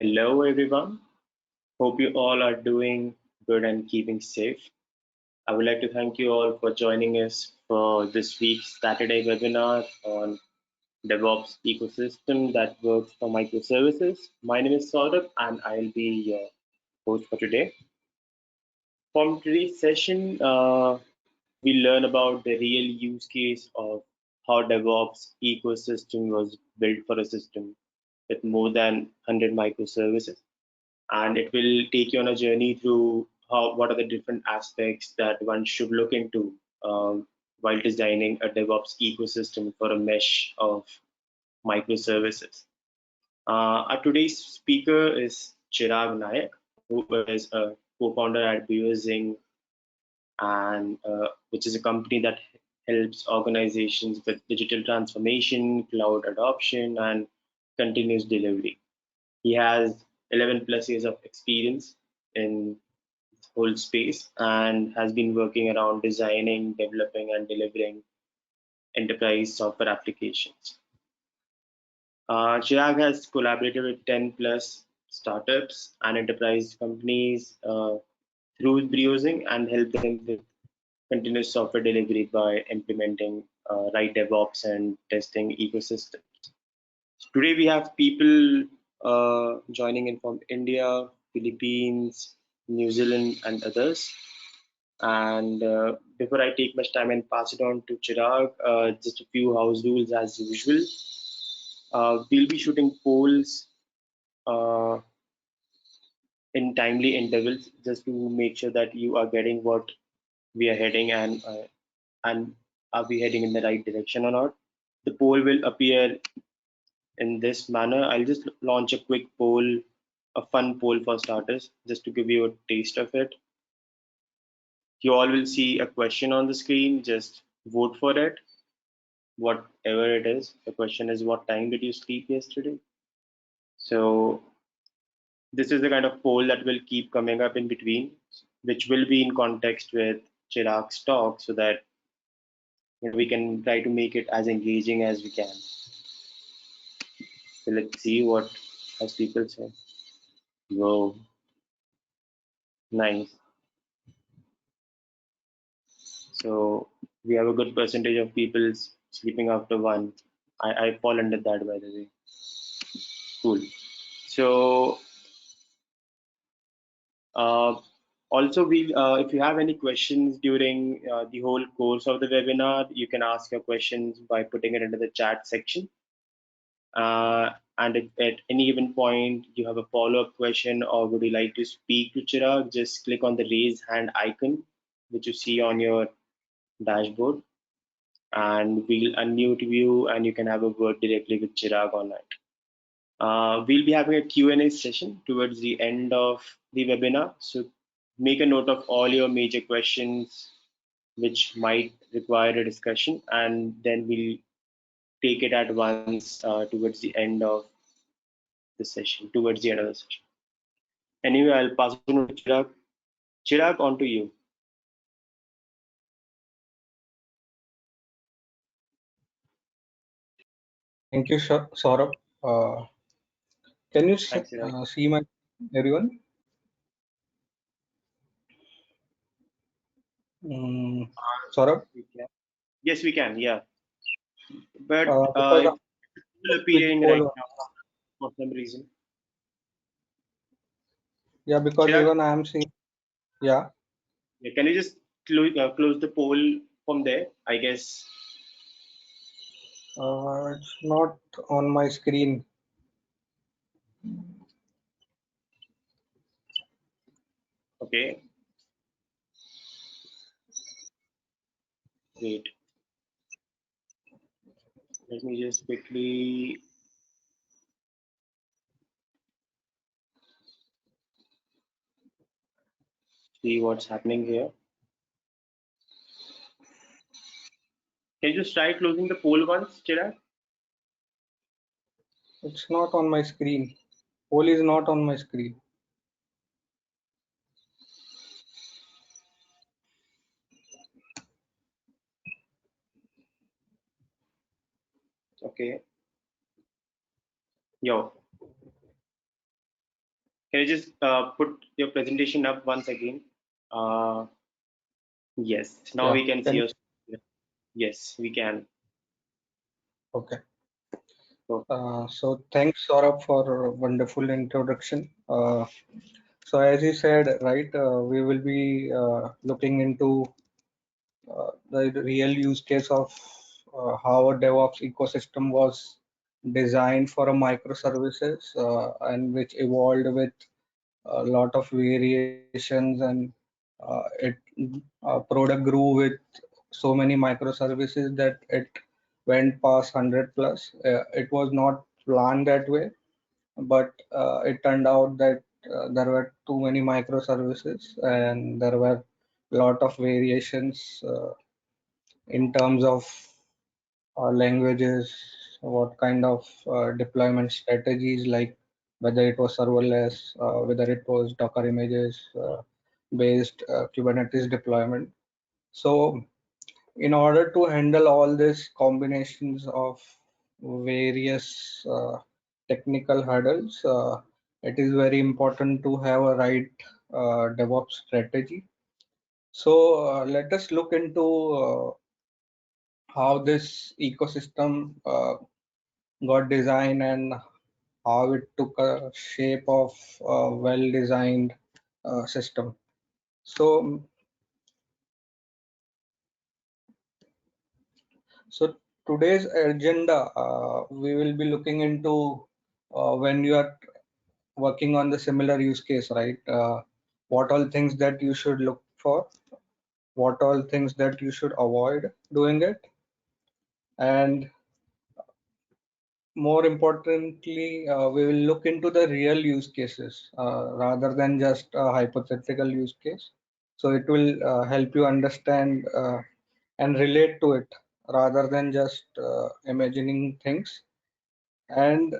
Hello, everyone. Hope you all are doing good and keeping safe. I would like to thank you all for joining us for this week's Saturday webinar on DevOps ecosystem that works for microservices. My name is Saurabh, and I'll be your host for today. From today's session, we learn about the real use case of how DevOps ecosystem was built for a system with more than 100 microservices, and it will take you on a journey through what are the different aspects that one should look into while designing a DevOps ecosystem for a mesh of microservices. Our today's speaker is Chirag Nayak, who is a co-founder at Buozing, and which is a company that helps organizations with digital transformation, cloud adoption, and continuous delivery. He has 11 plus years of experience in this whole space and has been working around designing, developing, and delivering enterprise software applications. Chirag has collaborated with 10 plus startups and enterprise companies through Briosing and helped them with continuous software delivery by implementing right DevOps and testing ecosystems. Today we have people joining in from India, Philippines, New Zealand, and others. And before I take much time and pass it on to Chirag, just a few house rules as usual. We'll be shooting polls uh, in timely intervals just to make sure that you are getting what we are heading and are we heading in the right direction or not. The poll will appear in this manner. I'll just launch a quick poll, a fun poll for starters, just to give you a taste of it. You all will see a question on the screen. Just vote for it, whatever it is. The question is, what time did you sleep yesterday? So this is the kind of poll that will keep coming up in between, which will be in context with Chirag's talk, so that we can try to make it as engaging as we can. So let's see what has people say. Whoa, nice. So we have a good percentage of people sleeping after one. I fall under that, by the way. Cool. So uh, also, if you have any questions during the whole course of the webinar, you can ask your questions by putting it into the chat section. And if at any given point you have a follow-up question or would you like to speak to Chirag, just click on the raise hand icon, which you see on your dashboard, and we'll unmute you and you can have a word directly with Chirag on it. We'll be having a Q&A session towards the end of the webinar. So make a note of all your major questions which might require a discussion, and then we'll take it at once towards the end of the session, towards the end of the session. Anyway, I'll pass it on to Chirag. Chirag, on to you. Thank you, Saurabh. Can you Thanks, Chirag. see my everyone? Saurabh, Yes, we can. Yeah, but because it of will quick appearing right poll, now for some reason. yeah, because Chirag, even I am seeing, yeah, can you just close the poll from there? I guess. it's not on my screen. Okay, wait. Let me just quickly. See what's happening here. Can you just try closing the poll once, Chirag? It's not on my screen. Poll is not on my screen. Okay. Yo. Can you just put your presentation up once again? Uh, yes, now Yeah. we can see Can your. Yes, we can. okay. So, So thanks, Saurabh, for a wonderful introduction. So as you said, right, we will be looking into the real use case of how a DevOps ecosystem was designed for a microservices and which evolved with a lot of variations, and it product grew with so many microservices that it went past 100 plus. It was not planned that way, but it turned out that there were too many microservices and there were a lot of variations in terms of languages, what kind of deployment strategies, like whether it was serverless, whether it was Docker images based Kubernetes deployment. So, in order to handle all these combinations of various technical hurdles, it is very important to have a right DevOps strategy. So, let us look into how this ecosystem got designed and how it took a shape of a well-designed system. So, so today's agenda, we will be looking into when you are working on the similar use case, right? What all things that you should look for, what all things that you should avoid doing it, and more importantly, we will look into the real use cases rather than just a hypothetical use case. So it will help you understand and relate to it rather than just imagining things. And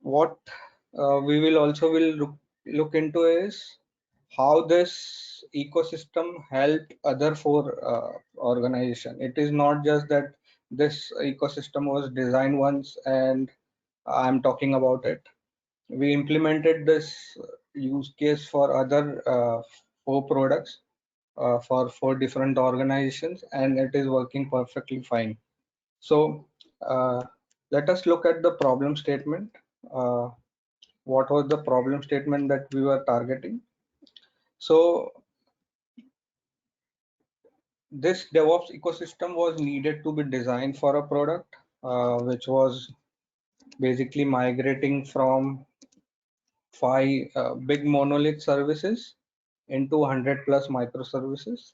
what we will also will look into is how this ecosystem helped other four organization. It is not just that this ecosystem was designed once and I'm talking about it. We implemented this use case for other four products for four different organizations, and it is working perfectly fine. So uh, let us look at the problem statement. Uh, what was the problem statement that we were targeting? So this DevOps ecosystem was needed to be designed for a product which was basically migrating from five big monolith services into 100 plus microservices.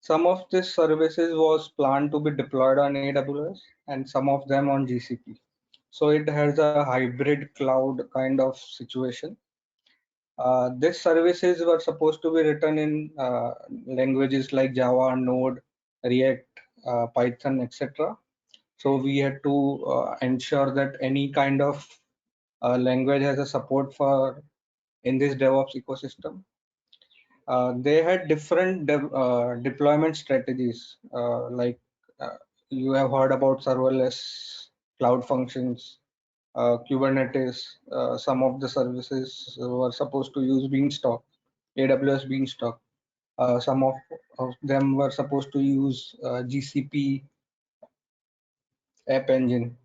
Some of these services was planned to be deployed on AWS and some of them on GCP. So it has a hybrid cloud kind of situation. These services were supposed to be written in languages like Java, Node, React, Python, etc. So we had to ensure that any kind of language has a support for in this DevOps ecosystem. They had different deployment strategies, like uh, you have heard about serverless cloud functions, Kubernetes. Some of the services were supposed to use Beanstalk, AWS Beanstalk. Some of them were supposed to use GCP App Engine,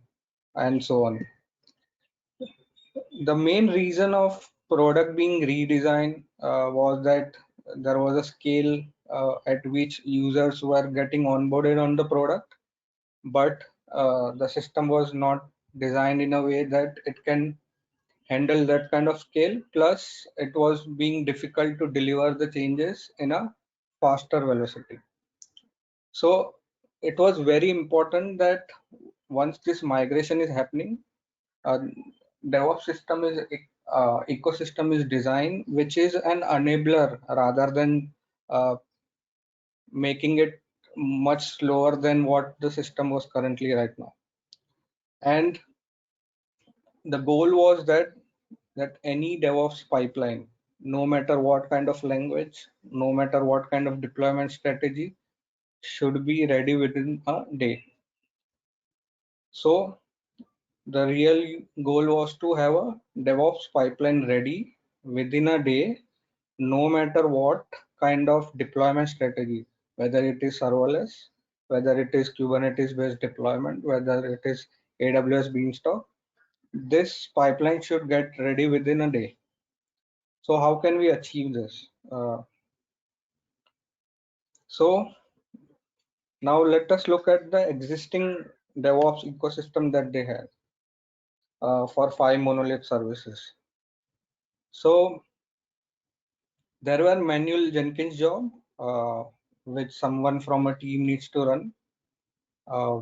and so on. The main reason of product being redesigned was that there was a scale at which users were getting onboarded on the product, but the system was not designed in a way that it can handle that kind of scale. Plus, it was being difficult to deliver the changes in a faster velocity. So it was very important that once this migration is happening, uh, DevOps system is ecosystem is designed, which is an enabler rather than making it much slower than what the system was currently right now. And the goal was that any DevOps pipeline, no matter what kind of language, no matter what kind of deployment strategy, should be ready within a day. So The real goal was to have a DevOps pipeline ready within a day, no matter what kind of deployment strategy, whether it is serverless, whether it is Kubernetes based deployment, whether it is AWS Beanstalk. This pipeline should get ready within a day. So how can we achieve this? So now let us look at the existing DevOps ecosystem that they have for 5 monolith services. So there were manual Jenkins job, which someone from a team needs to run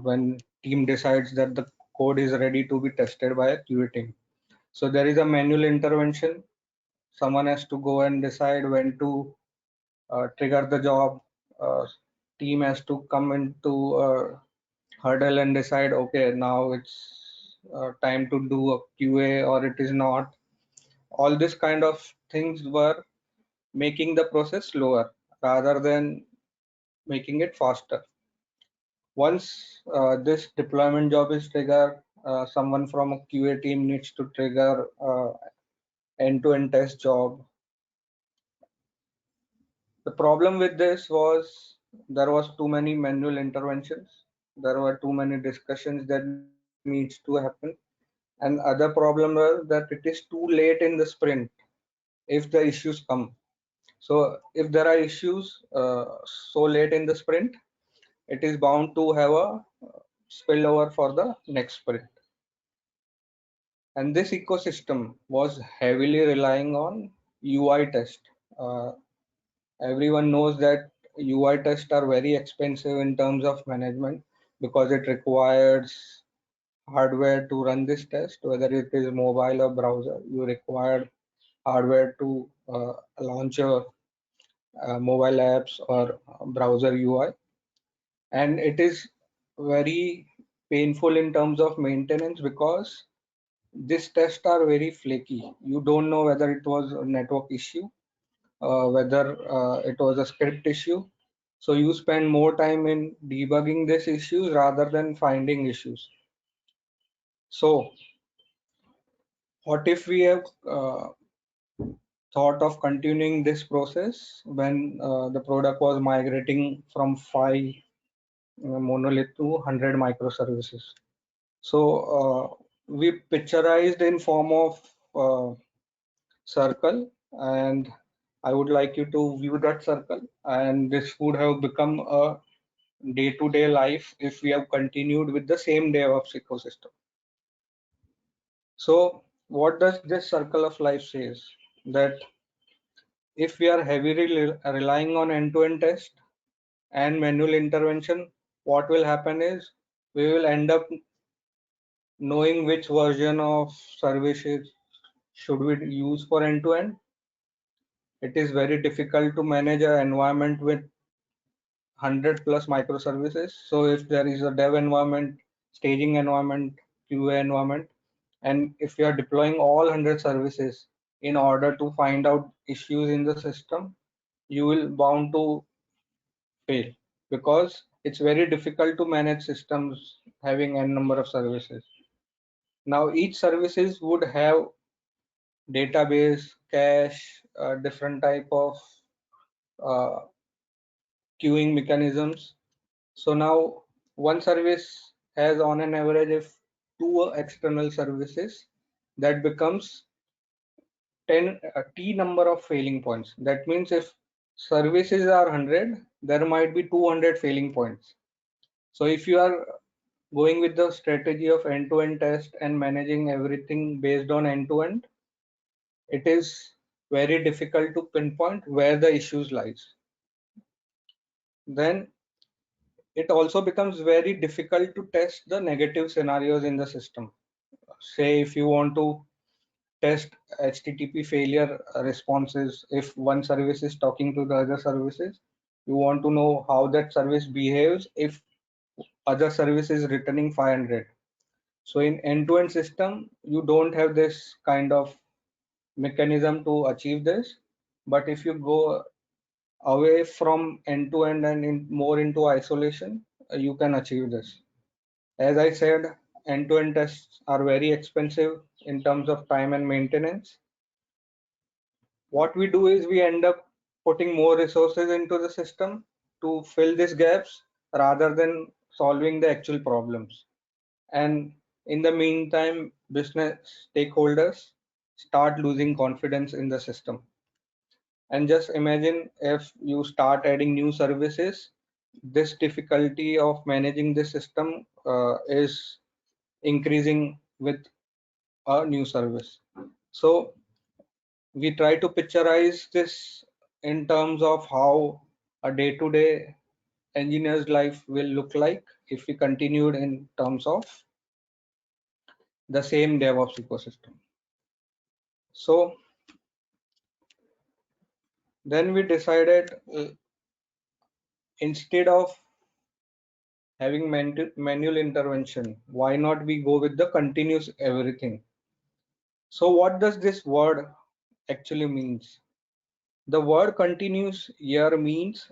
when team decides that the code is ready to be tested by a QA team. So there is a manual intervention. Someone has to go and decide when to trigger the job. Team has to come into hurdle and decide, okay, now it's time to do a QA or it is not. All this kind of things were making the process slower rather than making it faster. Once this deployment job is triggered, someone from a QA team needs to trigger end-to-end test job. The problem with this was there was too many manual interventions. There were too many discussions that needs to happen. And other problem was that it is too late in the sprint if the issues come. So if there are issues so late in the sprint, it is bound to have a spillover for the next sprint. And this ecosystem was heavily relying on UI test. Uh, Everyone knows that UI tests are very expensive in terms of management because it requires hardware to run this test, whether it is mobile or browser. You require hardware to launch a mobile apps or browser UI, and it is very painful in terms of maintenance because these tests are very flaky. You don't know whether it was a network issue, whether it was a script issue. So you spend more time in debugging these issues rather than finding issues. So what if we have thought of continuing this process when the product was migrating from 5 monolith to 100 microservices? So we picturized in form of circle, and I would like you to view that circle, and this would have become a day-to-day life if we have continued with the same DevOps ecosystem. So what does this circle of life says? That if we are heavily relying on end-to-end test and manual intervention, what will happen is we will end up knowing which version of services should we use for end-to-end. It is very difficult to manage an environment with 100 plus microservices. So if there is a dev environment, staging environment, QA environment, and if you are deploying all 100 services in order to find out issues in the system, you will bound to fail because it's very difficult to manage systems having n number of services. Now each services would have database, cache, different type of uh, queuing mechanisms. So now one service has on an average if two external services, that becomes 10 t number of failing points. That means if services are 100, there might be 200 failing points. So if you are going with the strategy of end-to-end test and managing everything based on end-to-end, it is very difficult to pinpoint where the issues lies. Then it also becomes very difficult to test the negative scenarios in the system. Say if you want to test HTTP failure responses, if one service is talking to the other services, you want to know how that service behaves if other service is returning 500. So in end-to-end system, you don't have this kind of mechanism to achieve this. But if you go away from end-to-end and more into isolation, you can achieve this. As I said, end-to-end tests are very expensive in terms of time and maintenance. What we do is we end up putting more resources into the system to fill these gaps rather than solving the actual problems. And in the meantime, business stakeholders start losing confidence in the system. And just imagine if you start adding new services, this difficulty of managing the system is increasing with a new service. So we try to picturize this in terms of how a day-to-day engineer's life will look like if we continued in terms of the same DevOps ecosystem. So then we decided instead of having manual intervention, why not we go with the continuous everything? So what does this word actually means? The word continuous here means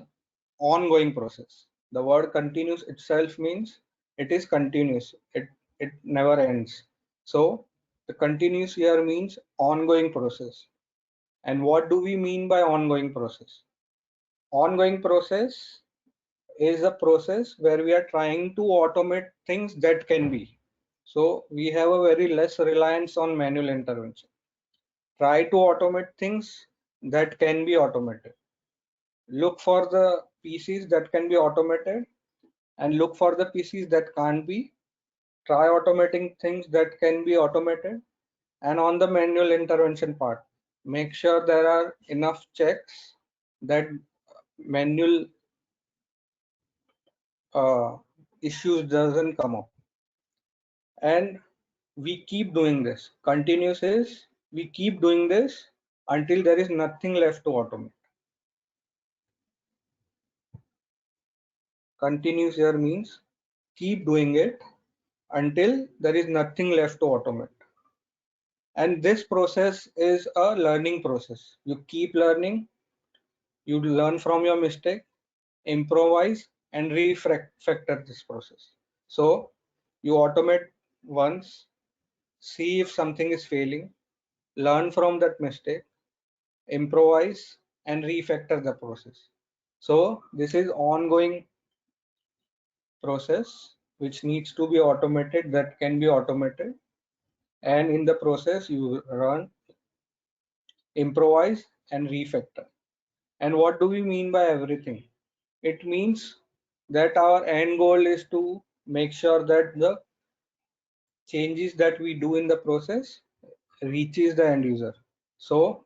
ongoing process. The word continuous itself means it is continuous. It never ends. So the continuous here means ongoing process. And what do we mean by ongoing process? Ongoing process is a process where we are trying to automate things that can be. So we have a very less reliance on manual intervention. Try to automate things that can be automated. Look for the pieces that can be automated and look for the pieces that can't be. Try automating things that can be automated. And on the manual intervention part, make sure there are enough checks that manual issues doesn't come up. And we keep doing this. Continuous is we keep doing this until there is nothing left to automate. Continuous here means keep doing it until there is nothing left to automate. And this process is a learning process. You keep learning, you learn from your mistake, improvise and refactor this process. So you automate once, see if something is failing, learn from that mistake, improvise and refactor the process. So this is ongoing process which needs to be automated, that can be automated, and in the process you run, improvise and refactor. And what do we mean by everything? It means that our end goal is to make sure that the changes that we do in the process reaches the end user. So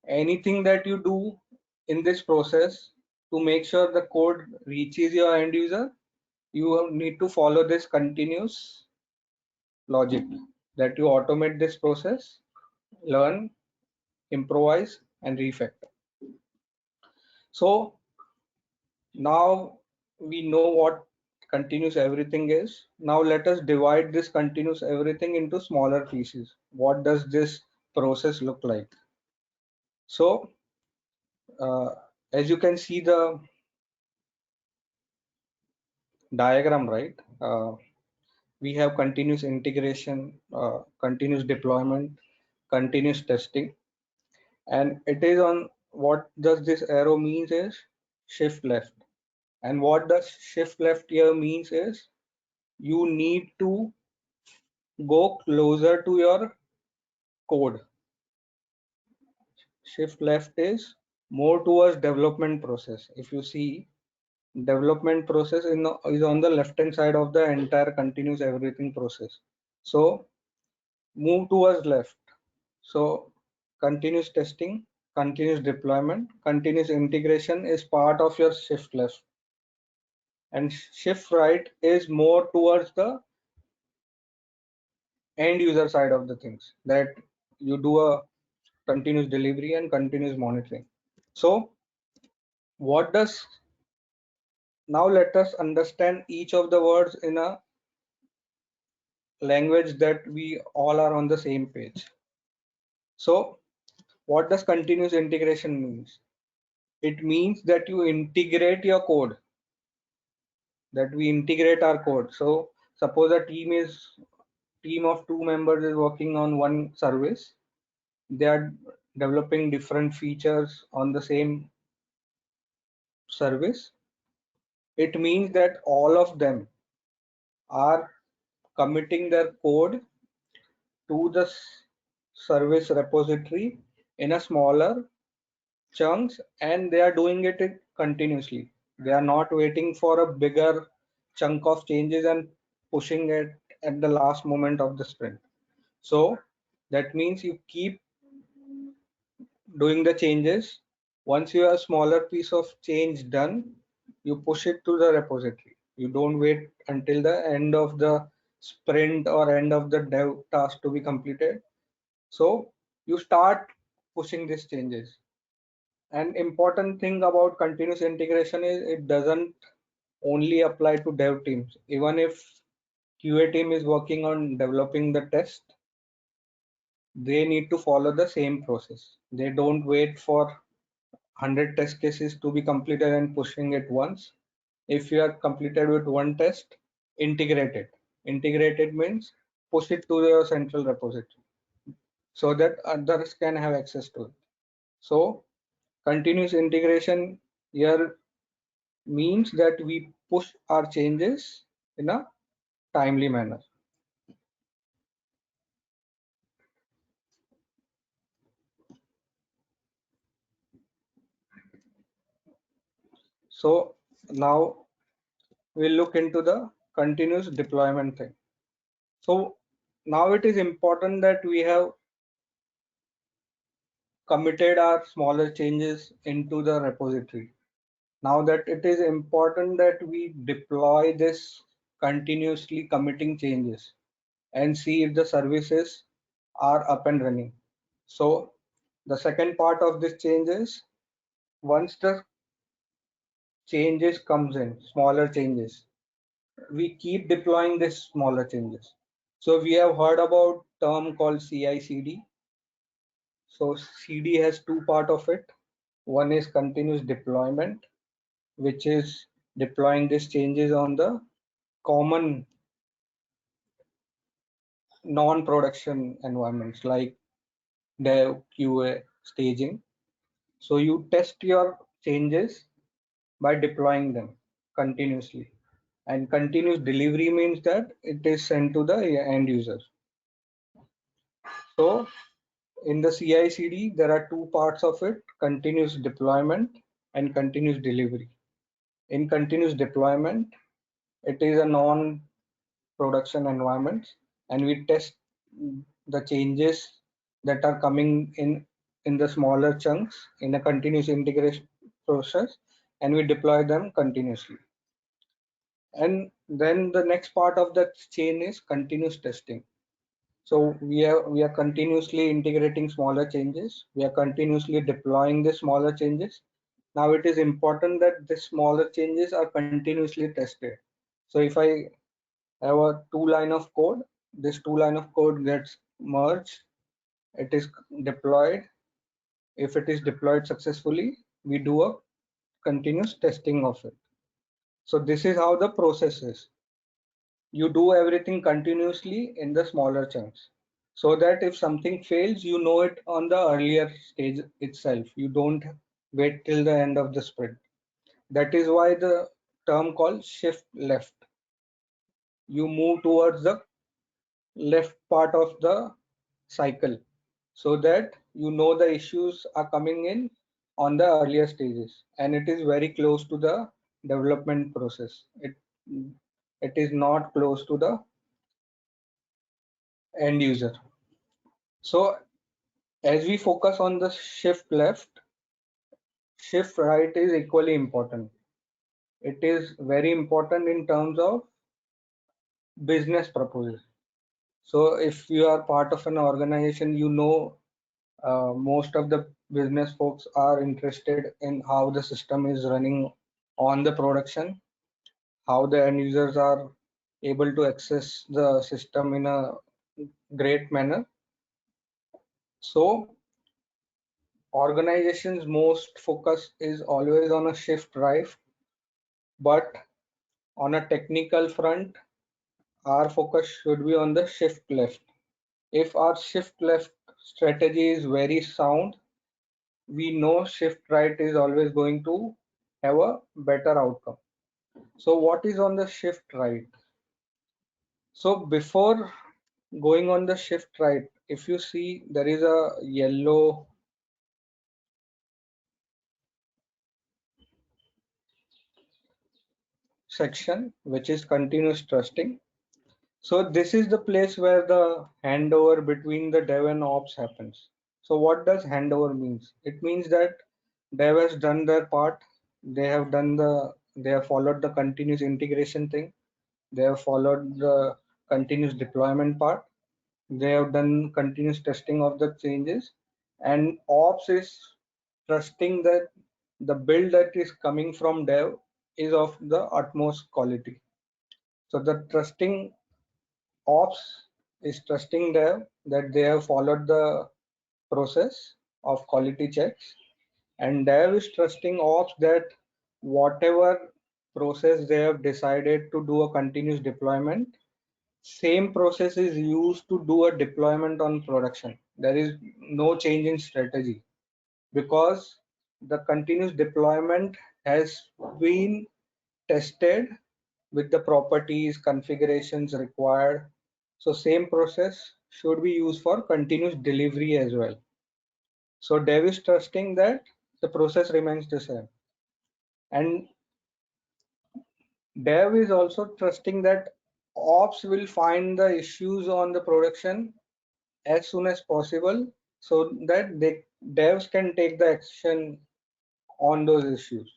anything that you do in this process to make sure the code reaches your end user, you need to follow this continuous logic, that you automate this process, learn, improvise and refactor. So now we know what continuous everything is. Now let us divide this continuous everything into smaller pieces. What does this process look like? So as you can see the diagram, right? We have continuous integration, continuous deployment, continuous testing, and it is on what does this arrow means is shift left. And what does shift left here means is you need to go closer to your code. Shift left is more towards development process. If you see, development process is on the left hand side of the entire continuous everything process. So move towards left. So continuous testing, continuous deployment, continuous integration is part of your shift left. And shift right is more towards the end user side of the things, that you do a continuous delivery and continuous monitoring. So what does, now let us understand each of the words in a language that we all are on the same page. So what does continuous integration means? It means that you integrate your code, that we integrate our code. So suppose a team is team of 2 members is working on one service, they are developing different features on the same service, it means that all of them are committing their code to the service repository in a smaller chunks, and they are doing it continuously. They are not waiting for a bigger chunk of changes and pushing it at the last moment of the sprint. So that means you keep doing the changes. Once you have a smaller piece of change done, you push it to the repository. You don't wait until the end of the sprint or end of the dev task to be completed. So you start pushing these changes. An important thing about continuous integration is it doesn't only apply to dev teams. Even if QA team is working on developing the test, they need to follow the same process. They don't wait for 100 test cases to be completed and pushing it once. If you are completed with one test, integrate it. Integrated means push it to your central repository so that others can have access to it. So continuous integration here means that we push our changes in a timely manner. So now we'll look into the continuous deployment thing. So now it is important that we have committed our smaller changes into the repository. Now that it is important that we deploy this continuously committing changes and see if the services are up and running. So the second part of this change is once the changes comes in, smaller changes, we keep deploying this smaller changes. So we have heard about term called CI/CD. So CD has two part of it. One is continuous deployment, which is deploying these changes on the common non-production environments like dev, QA, staging. So you test your changes by deploying them continuously. And continuous delivery means that it is sent to the end user. So in the CI/CD, there are two parts of it: continuous deployment and continuous delivery. In continuous deployment, it is a non-production environment, and we test the changes that are coming in the smaller chunks in a continuous integration process, and we deploy them continuously. And then the next part of that chain is continuous testing. So we are continuously integrating smaller changes. We are continuously deploying the smaller changes. Now it is important that the smaller changes are continuously tested. So if I have a 2 line of code, this 2 line of code gets merged, it is deployed. If it is deployed successfully, we do a continuous testing of it. So this is how the process is. You do everything continuously in the smaller chunks so that if something fails, you know it on the earlier stage itself. You don't wait till the end of the sprint. That is why the term called shift left. You move towards the left part of the cycle so that you know the issues are coming in on the earlier stages, and it is very close to the development process. It is not close to the end user. So as we focus on the shift left, shift right is equally important. It is very important in terms of business purposes. So if you are part of an organization, you know most of the business folks are interested in how the system is running on the production, how the end users are able to access the system in a great manner. So organizations most focus is always on a shift right, but on a technical front, our focus should be on the shift left. If our shift left strategy is very sound, we know shift right is always going to have a better outcome. So what is on the shift right? So before going on the shift right, if you see there is a yellow section which is continuous trusting. So this is the place where the handover between the dev and ops happens. So what does handover means? It means that dev has done their part. They have followed the continuous integration thing. They have followed the continuous deployment part. They have done continuous testing of the changes, and ops is trusting that the build that is coming from dev is of the utmost quality. So the trusting ops is trusting dev that they have followed the process of quality checks, and dev is trusting ops that whatever process they have decided to do a continuous deployment, same process is used to do a deployment on production. There is no change in strategy because the continuous deployment has been tested with the properties, configurations required. So same process should be used for continuous delivery as well. So dev is trusting that the process remains the same. And dev is also trusting that ops will find the issues on the production as soon as possible so that devs can take the action on those issues.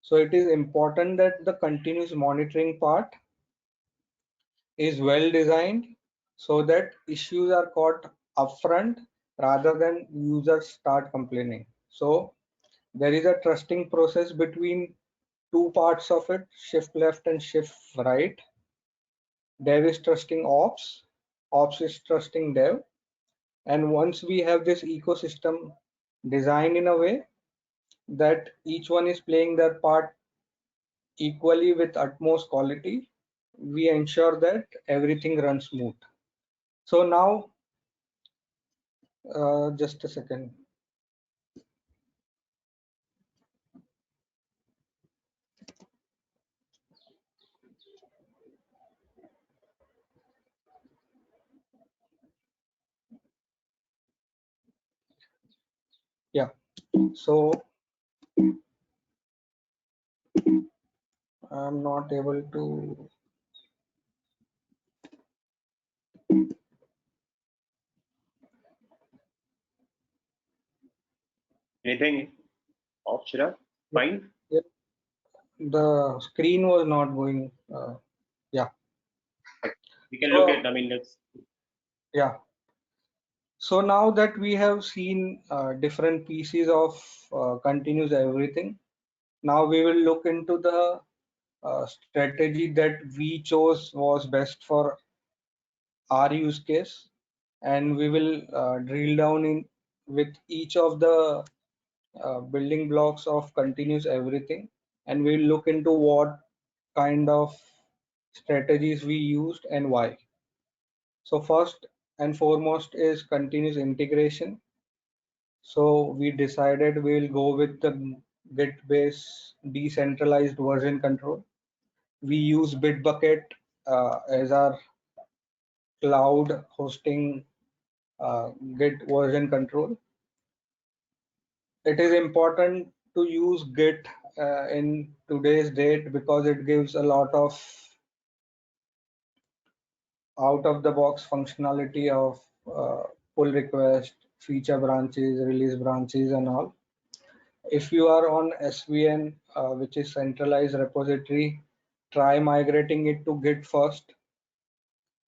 So it is important that the continuous monitoring part is well designed so that issues are caught upfront rather than users start complaining. So there is a trusting process between two parts of it, shift left and shift right. Dev is trusting ops, ops is trusting dev. And once we have this ecosystem designed in a way that each one is playing their part equally with utmost quality, we ensure that everything runs smooth. So now, just a second. Yeah, so I'm not able to. Anything off, Chirag? Fine? Yeah, the screen was not going. Yeah. We can look So at, I mean, let's. yeah. So now that we have seen different pieces of continuous everything, now we will look into the strategy that we chose was best for our use case, and we will drill down in with each of the building blocks of continuous everything, and we'll look into what kind of strategies we used and why. So first and foremost is continuous integration. So we decided we'll go with the Git based decentralized version control. We use Bitbucket as our cloud hosting Git version control. It is important to use Git in today's date because it gives a lot of out of the box functionality of pull request, feature branches, release branches, and all. If you are on SVN, which is centralized repository, try migrating it to Git first.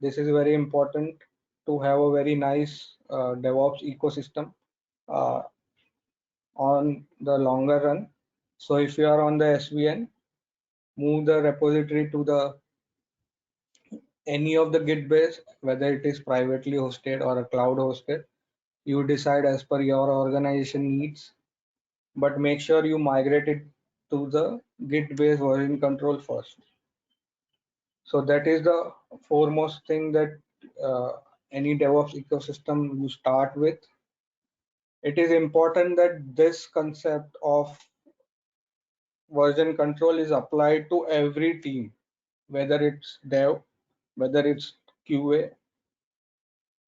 This is very important to have a very nice DevOps ecosystem uh, on the longer run. So if you are on the SVN, move the repository to the any of the Git base, whether it is privately hosted or a cloud hosted. You decide as per your organization needs, but make sure you migrate it to the Git based version control first. So that is the foremost thing that any DevOps ecosystem you start with. It is important that this concept of version control is applied to every team, whether it's dev, whether it's QA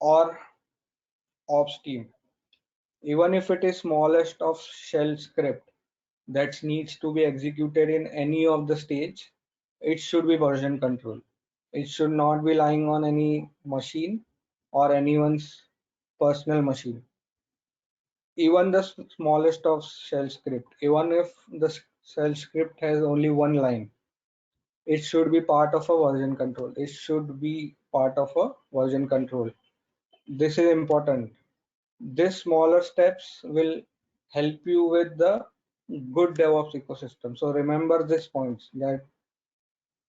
or ops team. Even if it is smallest of shell script that needs to be executed in any of the stage, it should be version control. It should not be lying on any machine or anyone's personal machine. Even the smallest of shell script, even if the shell script has only one line, it should be part of a version control. It should be part of a version control. This is important. These smaller steps will help you with the good DevOps ecosystem. So remember these points, that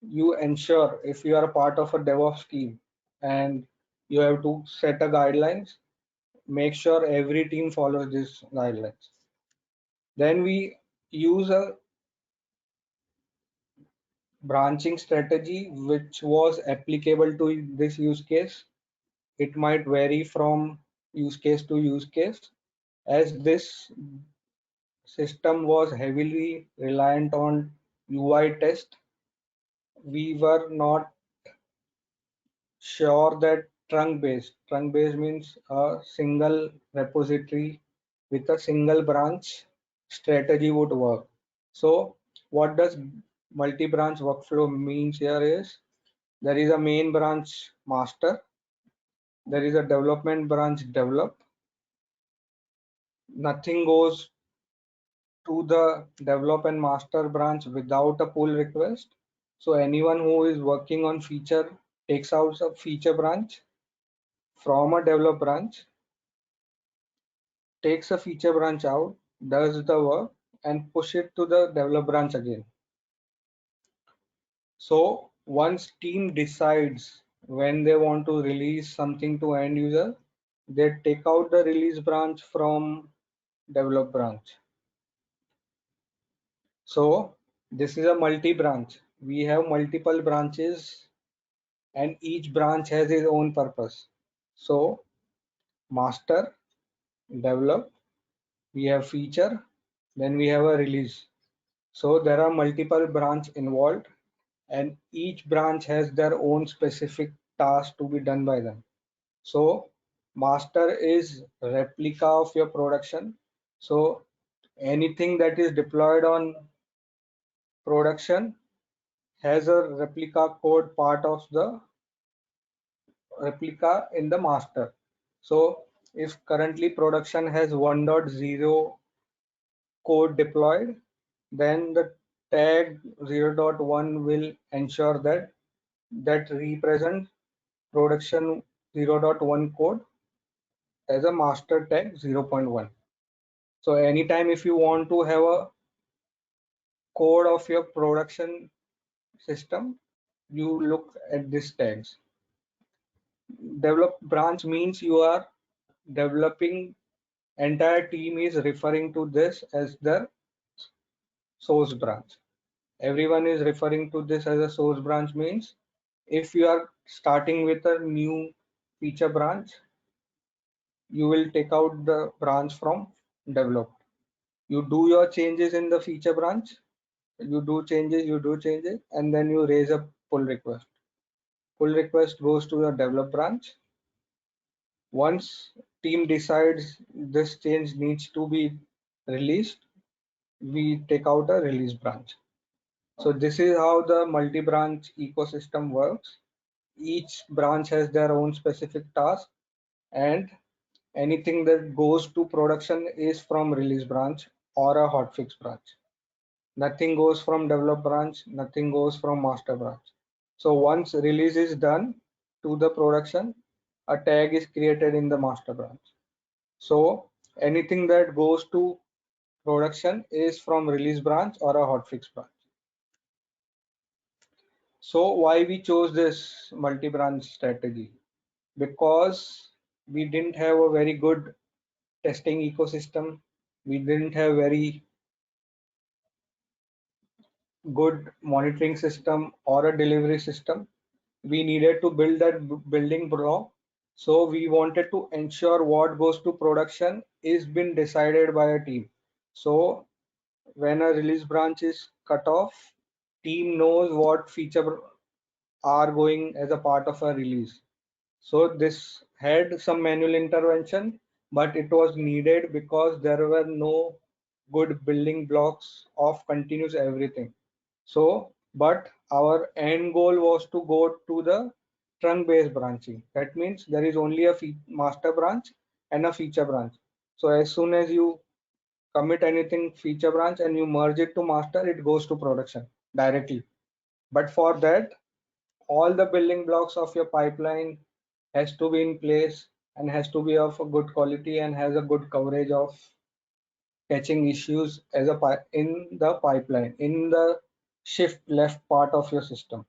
you ensure if you are a part of a DevOps team and you have to set a guidelines, make sure every team follows these guidelines. Then we use a branching strategy which was applicable to this use case. It might vary from use case to use case, as this system was heavily reliant on UI test. We were not sure that trunk based means a single repository with a single branch strategy would work. So what does multi-branch workflow means here is, there is a main branch master, there is a development branch develop. Nothing goes to the develop and master branch without a pull request. So anyone who is working on feature takes out a feature branch from a develop branch, takes a feature branch out, does the work, and push it to the develop branch again. So once team decides when they want to release something to end user, they take out the release branch from develop branch. So this is a multi-branch. We have multiple branches and each branch has its own purpose. So master, develop, we have feature, then we have a release. So there are multiple branch involved and each branch has their own specific task to be done by them. So master is replica of your production. So anything that is deployed on production has a replica code part of the replica in the master. So if currently production has 1.0 code deployed, then the tag 0.1 will ensure that that represents production 0.1 code as a master tag 0.1. So anytime if you want to have a code of your production system, you look at these tags. Develop branch means you are developing, entire team is referring to this as the source branch. Everyone is referring to this as a source branch means if you are starting with a new feature branch, you will take out the branch from develop. You do your changes in the feature branch, you do changes, and then you raise a pull request. Pull request goes to the develop branch. Once team decides this change needs to be released, we take out a release branch. So this is how the multi-branch ecosystem works. Each branch has their own specific task, and anything that goes to production is from release branch or a hotfix branch. Nothing goes from develop branch, nothing goes from master branch. So once release is done to the production, a tag is created in the master branch. So anything that goes to production is from release branch or a hotfix branch. So why we chose this multi-branch strategy? Because we didn't have a very good testing ecosystem. We didn't have very good monitoring system or a delivery system. we needed to build that building block. So we wanted to ensure what goes to production is been decided by a team. So when a release branch is cut off, team knows what feature are going as a part of a release. So this had some manual intervention, but it was needed because there were no good building blocks of continuous everything. So, but our end goal was to go to the trunk based branching. That means there is only a master branch and a feature branch. So as soon as you commit anything feature branch and you merge it to master, it goes to production directly. But for that, all the building blocks of your pipeline has to be in place and has to be of a good quality and has a good coverage of catching issues as a in the pipeline in the shift left part of your system.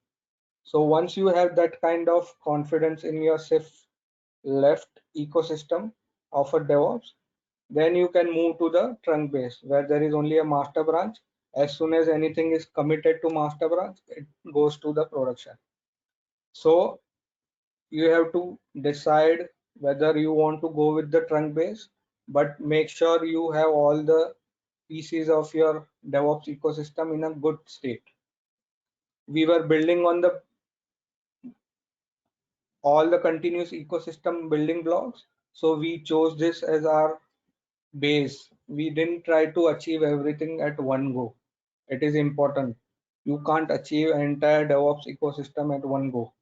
So once you have that kind of confidence in your shift left ecosystem of a DevOps, then you can move to the trunk base where there is only a master branch. As soon as anything is committed to master branch, it goes to the production. So you have to decide whether you want to go with the trunk base, but make sure you have all the pieces of your DevOps ecosystem in a good state. We were building on the all the continuous ecosystem building blocks. So we chose this as our base. We didn't try to achieve everything at one go. It is important. You can't achieve entire DevOps ecosystem at one go.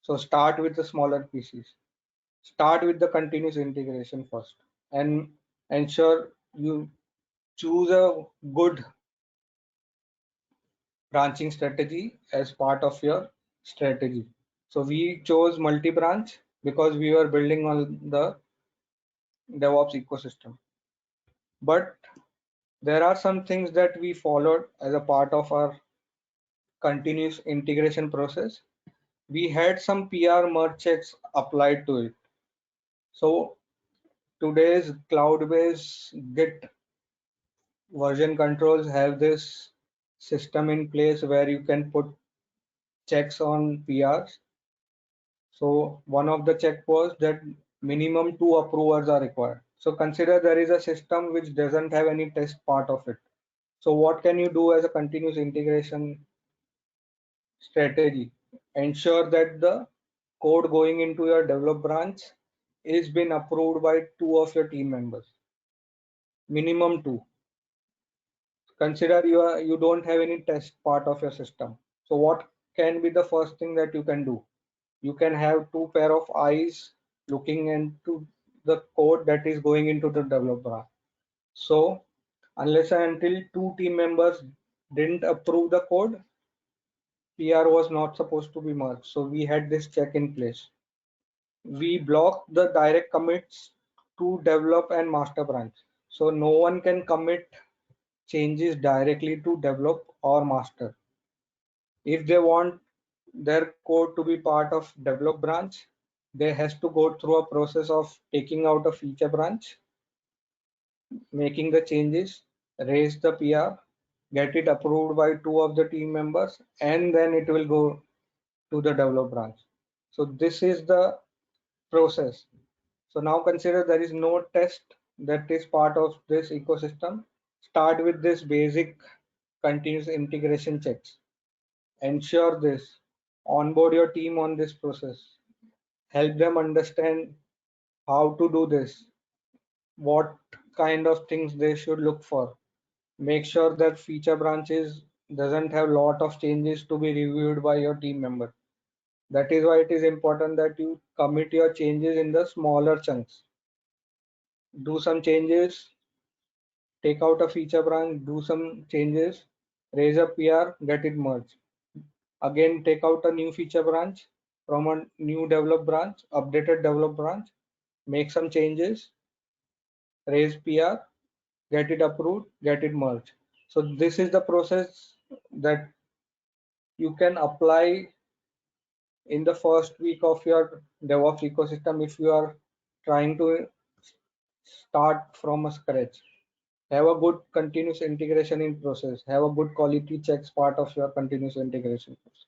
So start with the smaller pieces. Start with the continuous integration first and ensure you choose a good branching strategy as part of your strategy. So we chose multi-branch because we were building on the DevOps ecosystem. But there are some things that we followed as a part of our continuous integration process. We had some PR merge checks applied to it. So today's cloud-based Git version controls have this system in place where you can put checks on PRs. So one of the check was that minimum 2 approvers are required. So consider there is a system which doesn't have any test part of it. So what can you do as a continuous integration strategy? Ensure that the code going into your develop branch is been approved by 2 of your team members. Minimum 2. Consider you don't have any test part of your system. So what can be the first thing that you can do? You can have 2 pair of eyes looking into the code that is going into the developer. So unless and until 2 team members didn't approve the code, PR was not supposed to be merged. So we had this check in place. We block the direct commits to develop and master branch. So no one can commit changes directly to develop or master. If they want their code to be part of develop branch, they has to go through a process of taking out a feature branch, making the changes, raise the PR, get it approved by 2 of the team members, and then it will go to the develop branch. So this is the process. So now consider there is no test that is part of this ecosystem. Start with this basic continuous integration checks. Ensure this. Onboard your team on this process. Help them understand how to do this, what kind of things they should look for. Make sure that feature branches doesn't have lot of changes to be reviewed by your team member. That is why it is important that you commit your changes in the smaller chunks. Do some changes, take out a feature branch, do some changes, raise a PR, get it merged. Again, take out a new feature branch from a new develop branch, updated develop branch, make some changes, raise PR, get it approved, get it merged. So this is the process that you can apply in the first week of your DevOps ecosystem if you are trying to start from a scratch. Have a good continuous integration in process. Have a good quality checks part of your continuous integration process.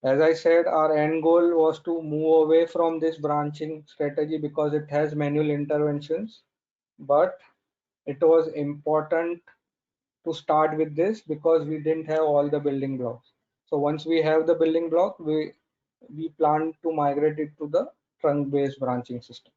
As I said, our end goal was to move away from this branching strategy because it has manual interventions, but it was important to start with this because we didn't have all the building blocks. So once we have the building block, we plan to migrate it to the trunk-based branching system.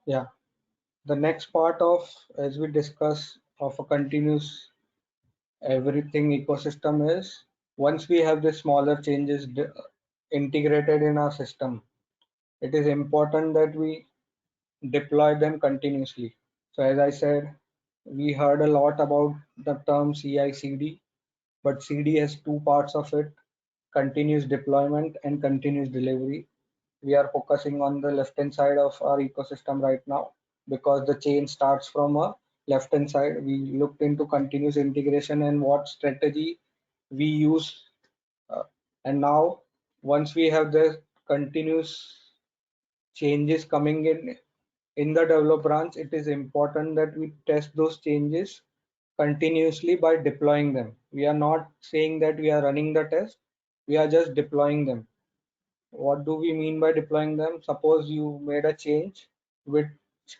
Yeah, the next part of, as we discuss, of a continuous everything ecosystem is once we have the smaller changes integrated in our system, it is important that we deploy them continuously. So as I said, we heard a lot about the term CI/CD, but CD has two parts of it: continuous deployment and continuous delivery. We are focusing on the left hand side of our ecosystem right now because the chain starts from a left hand side. We looked into continuous integration and what strategy we use, uh, and now once we have the continuous changes coming in the develop branch, it is important that we test those changes continuously by deploying them. We are not saying that we are running the test, we are just deploying them. What do we mean by deploying them? Suppose you made a change which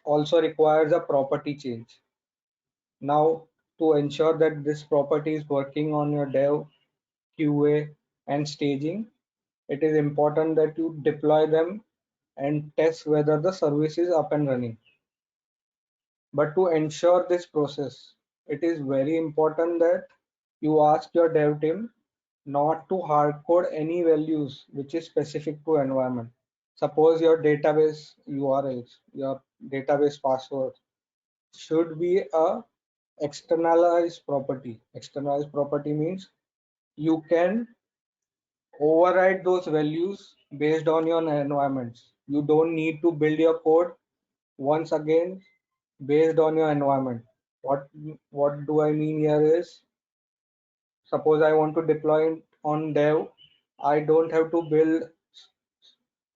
also requires a property change. Now, to ensure that this property is working on your dev, QA, and staging, it is important that you deploy them and test whether the service is up and running. But to ensure this process, it is very important that you ask your dev team not to hard code any values which is specific to environment. Suppose your database URLs, your database password should be a externalized property. Externalized property means you can override those values based on your environments. You don't need to build your code once again based on your environment. What do I mean here is, suppose I want to deploy it on dev, I don't have to build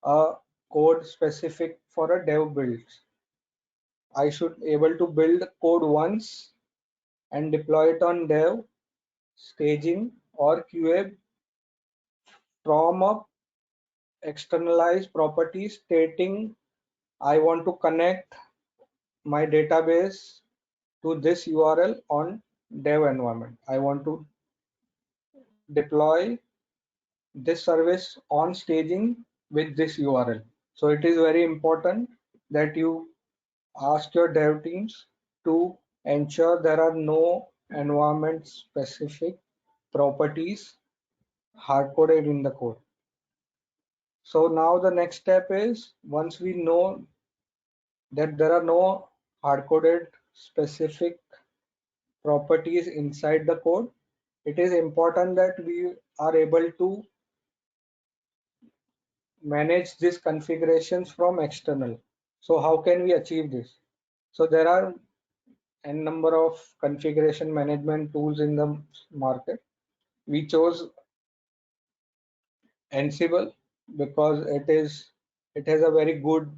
a code specific for a dev build. I should able to build code once and deploy it on dev, staging, or QA from a externalized property stating I want to connect my database to this URL on dev environment. I want to deploy this service on staging with this URL. So it is very important that you ask your dev teams to ensure there are no environment specific properties hard coded in the code. So now the next step is, once we know that there are no hard coded specific properties inside the code, it is important that we are able to manage these configurations from external. So how can we achieve this? So there are n number of configuration management tools in the market. We chose Ansible because it has a very good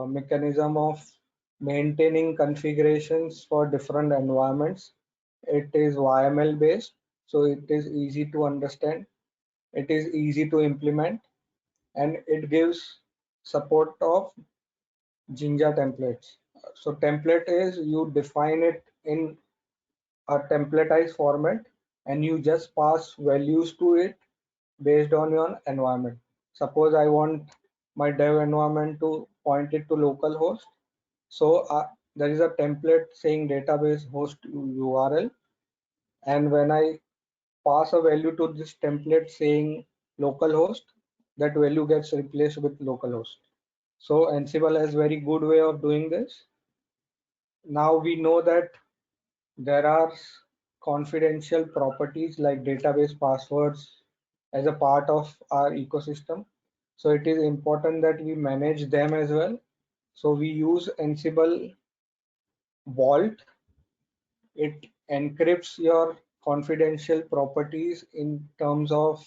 mechanism of maintaining configurations for different environments. It is YML based, so it is easy to understand. It is easy to implement, and it gives support of Jinja templates. So template is you define it in a templatized format and you just pass values to it based on your environment. Suppose I want my dev environment to point it to localhost. So there is a template saying database host URL. And when I pass a value to this template saying localhost, that value gets replaced with localhost. So Ansible has very good way of doing this. Now we know that there are confidential properties like database passwords as a part of our ecosystem. So it is important that we manage them as well. So we use Ansible Vault. It encrypts your confidential properties in terms of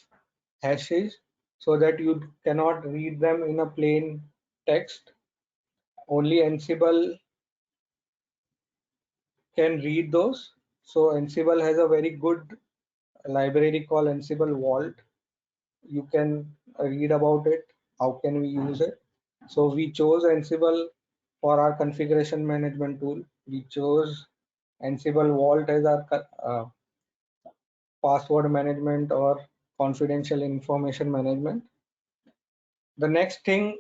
hashes so that you cannot read them in a plain text. Only Ansible can read those. So Ansible has a very good library called Ansible Vault. You can read about it. How can we use it? So we chose Ansible for our configuration management tool. We chose Ansible Vault as our password management or confidential information management. The next thing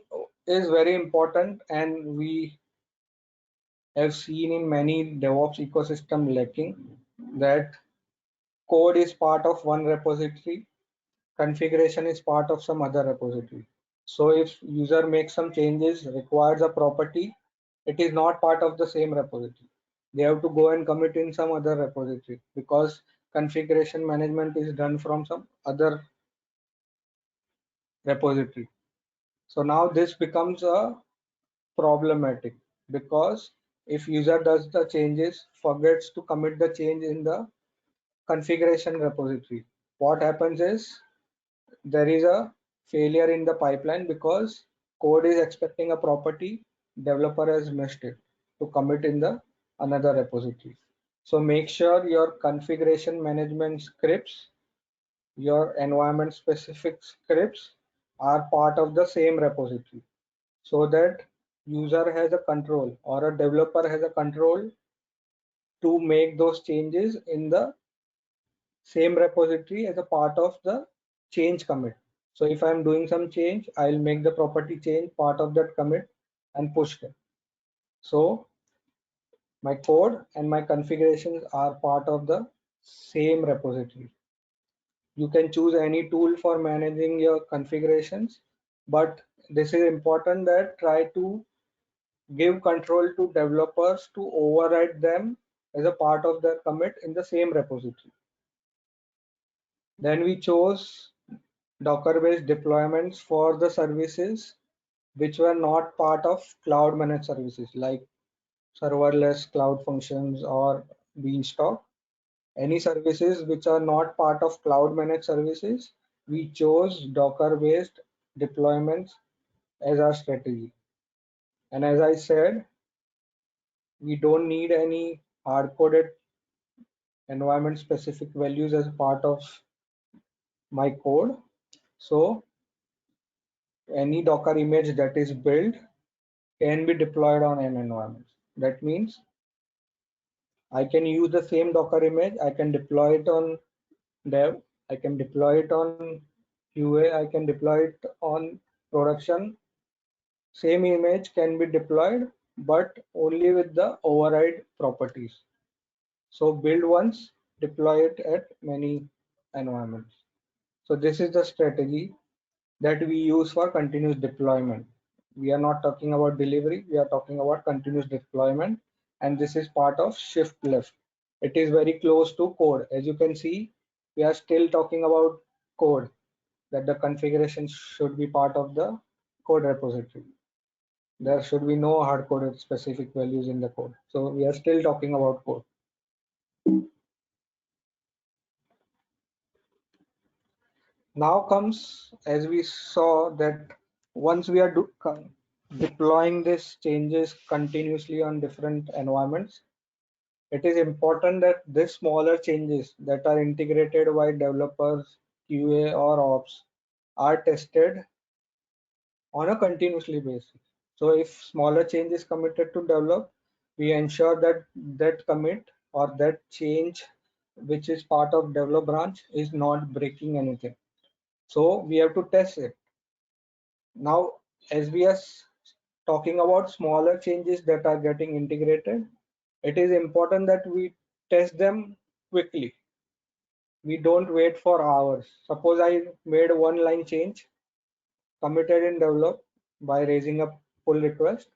is very important, and we have seen in many DevOps ecosystem lacking, that code is part of one repository, configuration is part of some other repository. So if user makes some changes, requires a property, it is not part of the same repository. They have to go and commit in some other repository because configuration management is done from some other repository. So now this becomes a problematic because if user does the changes, forgets to commit the change in the configuration repository, what happens is there is a failure in the pipeline because code is expecting a property, developer has missed it to commit in the another repository. So make sure your configuration management scripts, your environment specific scripts are part of the same repository so that user has a control or a developer has a control to make those changes in the same repository as a part of the change commit. So if I'm doing some change, I'll make the property change part of that commit and push it. So my code and my configurations are part of the same repository. You can choose any tool for managing your configurations, but this is important that try to give control to developers to override them as a part of their commit in the same repository. Then we chose Docker-based deployments for the services which were not part of cloud managed services like serverless cloud functions or Beanstalk. Any services which are not part of cloud managed services, we chose Docker-based deployments as our strategy. And as I said, we don't need any hard-coded environment specific values as part of my code. So any Docker image that is built can be deployed on an environment. That means I can use the same Docker image. I can deploy it on dev. I can deploy it on QA. I can deploy it on production. Same image can be deployed, but only with the override properties. So build once, deploy it at many environments. So this is the strategy that we use for continuous deployment. We are not talking about delivery, we are talking about continuous deployment, and this is part of shift left. It is very close to code. As you can see, we are still talking about code, that the configuration should be part of the code repository. There should be no hard-coded specific values in the code. So we are still talking about code. Now comes, as we saw, that once we are deploying these changes continuously on different environments, it is important that these smaller changes that are integrated by developers, QA or ops are tested on a continuously basis. So if smaller change is committed to develop, we ensure that that commit or that change which is part of develop branch is not breaking anything. So we have to test it. Now, as we are talking about smaller changes that are getting integrated, it is important that we test them quickly. we don't wait for hours. Suppose I made one line change, committed in develop by raising a pull request.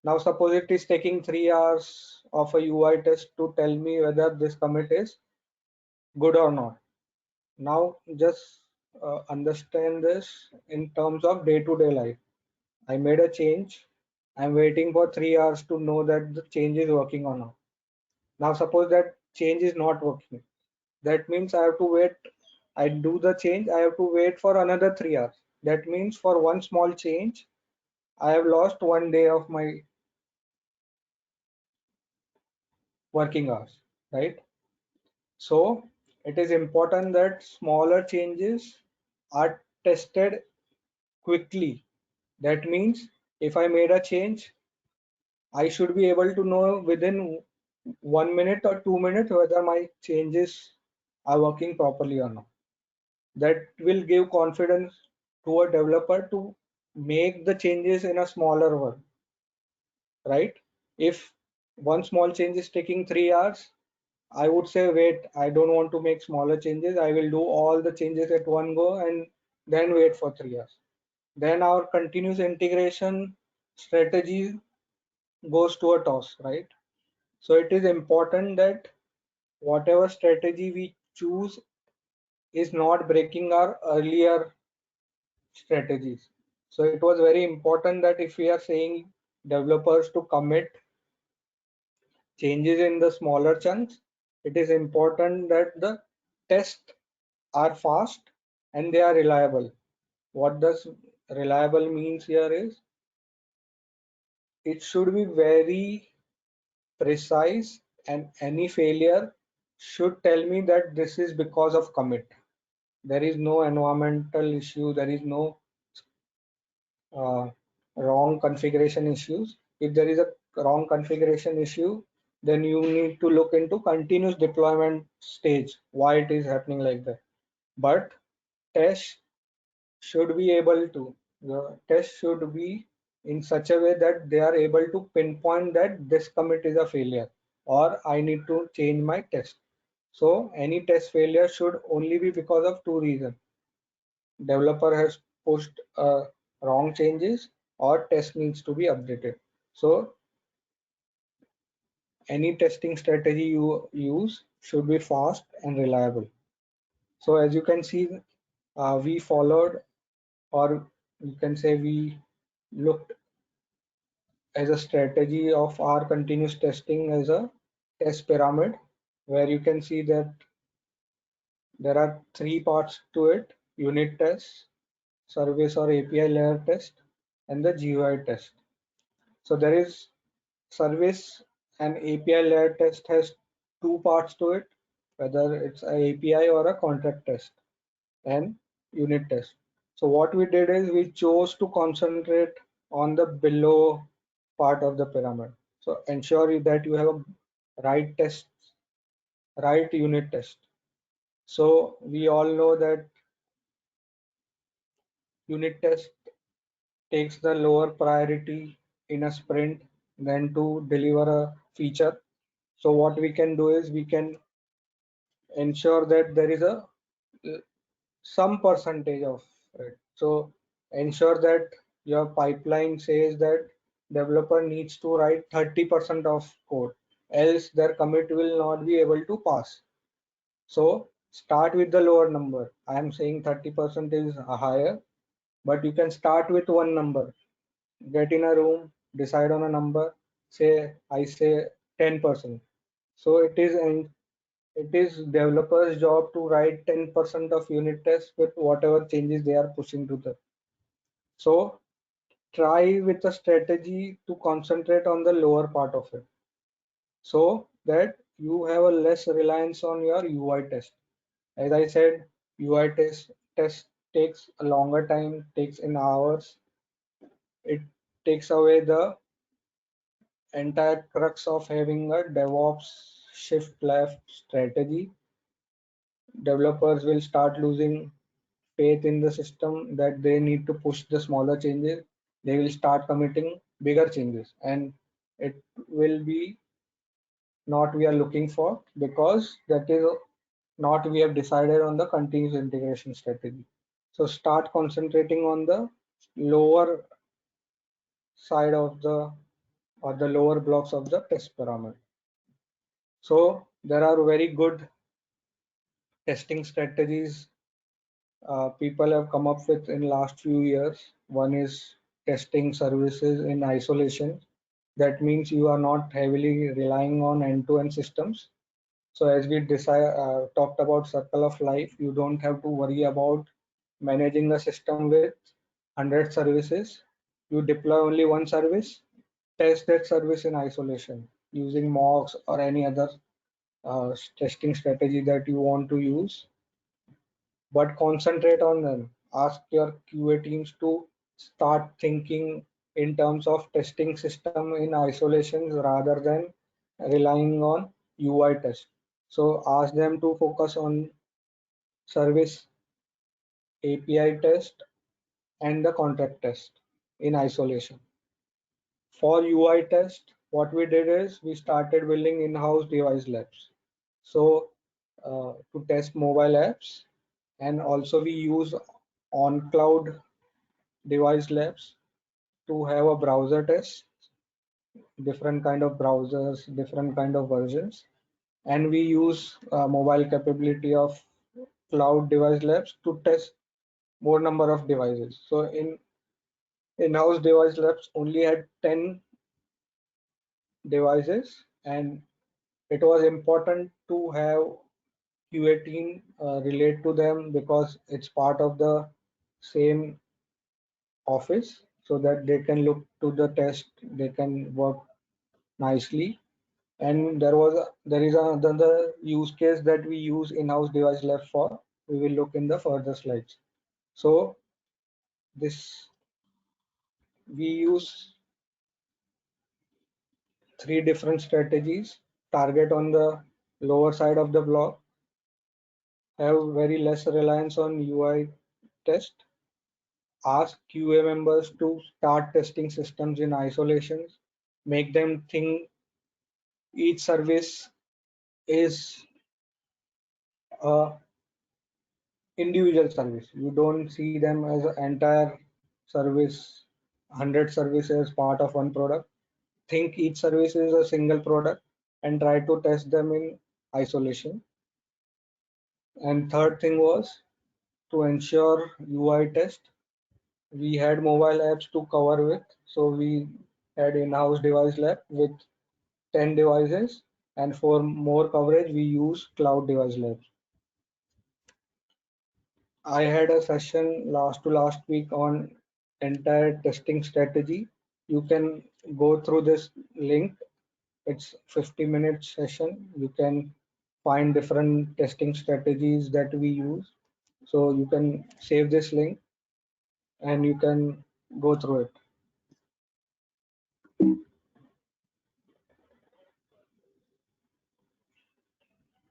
Now suppose it is taking 3 hours of a UI test to tell me whether this commit is good or not. Now just understand this in terms of day-to-day life. I made a change. I'm waiting for 3 hours to know that the change is working or not. Now suppose that change is not working. That means I have to wait. I do the change. I have to wait for another 3 hours. That means for one small change, I have lost one day of my working hours, right? So it is important that smaller changes are tested quickly. That means if I made a change, I should be able to know within 1 minute or 2 minutes whether my changes are working properly or not. That will give confidence to a developer to make the changes in a smaller one, right? If one small change is taking 3 hours, I would say, wait, I don't want to make smaller changes. I will do all the changes at one go and then wait for 3 hours. Then our continuous integration strategy goes to a toss, right? So it is important that whatever strategy we choose is not breaking our earlier strategies. So it was very important that if we are saying developers to commit changes in the smaller chunks, it is important that the tests are fast and they are reliable. What does reliable means here is it should be very precise, and any failure should tell me that this is because of commit. There is no environmental issue, there is no uh, wrong configuration issues. If there is a wrong configuration issue, then you need to look into continuous deployment stage, why it is happening like that. But test should be able to, the test should be in such a way that they are able to pinpoint that this commit is a failure or I need to change my test. So any test failure should only be because of two reasons: developer has pushed wrong changes or test needs to be updated. So any testing strategy you use should be fast and reliable. So as you can see, we followed, or you can say we looked as a strategy of our continuous testing as a test pyramid, where you can see that there are three parts to it: unit test, service or API layer test, and the GUI test. So there is service and API layer test has two parts to it, whether it's a API or a contract test and unit test. So what we did is we chose to concentrate on the below part of the pyramid. So ensure that you have a right test, right unit test. So we all know that unit test takes the lower priority in a sprint than to deliver a feature. So what we can do is we can ensure that there is a some percentage of it. So ensure that your pipeline says that developer needs to write 30% of code, else their commit will not be able to pass. So start with the lower number. I am saying 30% is higher, but you can start with one number. Get in a room, decide on a number, say I say 10%. So it is developers' job to write 10% of unit tests with whatever changes they are pushing to the. So try with a strategy to concentrate on the lower part of it, so that you have a less reliance on your UI test. As I said, UI test takes a longer time, takes in hours. It takes away the entire crux of having a DevOps shift left strategy. Developers will start losing faith in the system that they need to push the smaller changes. They will start committing bigger changes, and it will be not we are looking for, because that is not we have decided on the continuous integration strategy. So start concentrating on the lower side of the or the lower blocks of the test pyramid. So there are very good testing strategies people have come up with in last few years. One is testing services in isolation. That means you are not heavily relying on end-to-end systems. So as we talked about circle of life, you don't have to worry about managing a system with 100 services. You deploy only one service, test that service in isolation using mocks or any other testing strategy that you want to use, but concentrate on them. Ask your QA teams to start thinking in terms of testing system in isolations rather than relying on UI test. So ask them to focus on service API test and the contract test in isolation. For UI test, what we did is we started building in-house device labs. So to test mobile apps, and also we use on cloud device labs to have a browser test, different kind of browsers, different kind of versions, and we use mobile capability of cloud device labs to test more number of devices. So in-house device labs only had 10 devices, and it was important to have QA team relate to them because it's part of the same office, so that they can look to the test, they can work nicely. And there is another use case that we use in-house device lab for. We will look in the further slides. So this we use three different strategies. Target on the lower side of the block, have very less reliance on UI test, ask QA members to start testing systems in isolations, make them think each service is a individual service. You don't see them as an entire service, 100 services as part of one product. Think each service is a single product and try to test them in isolation. And third thing was to ensure UI test. We had mobile apps to cover with, so we had in-house device lab with 10 devices, and for more coverage we use cloud device labs. I had a session last week on entire testing strategy. You can go through this link. It's 50-minute session. You can find different testing strategies that we use. So you can save this link and you can go through it.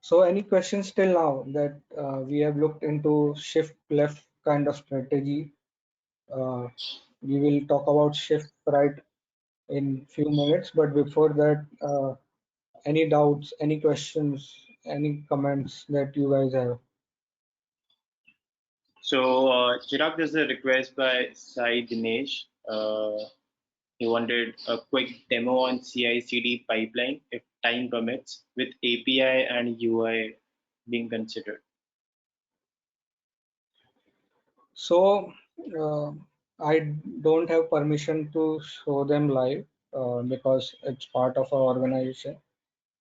So any questions till now that we have looked into shift left kind of strategy? Uh, we will talk about shift right in few minutes, but before that, any doubts, any questions, any comments that you guys have? So, Chirag, there's a request by Sai Dinesh. He wanted a quick demo on CI/CD pipeline, if time permits, with API and UI being considered. So I don't have permission to show them live because it's part of our organization,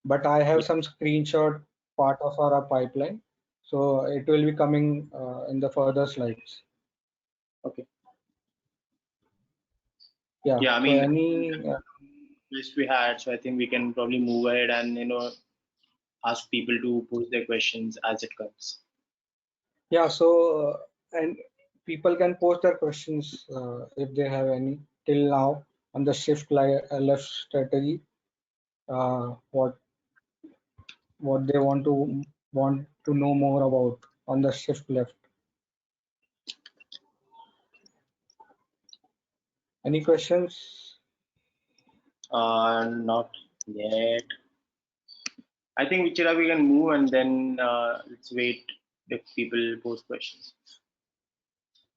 but I have Yeah. some screenshot part of our pipeline. So it will be coming in the further slides. Okay. Yeah. Yeah, I So mean, any list we had, so I think we can probably move ahead and ask people to pose their questions as it comes. yeah. So and people can post their questions if they have any till now on the left strategy. What they want to know more about on the shift left. Any questions? Not yet. I think Vichara we can move and then let's wait if people post questions.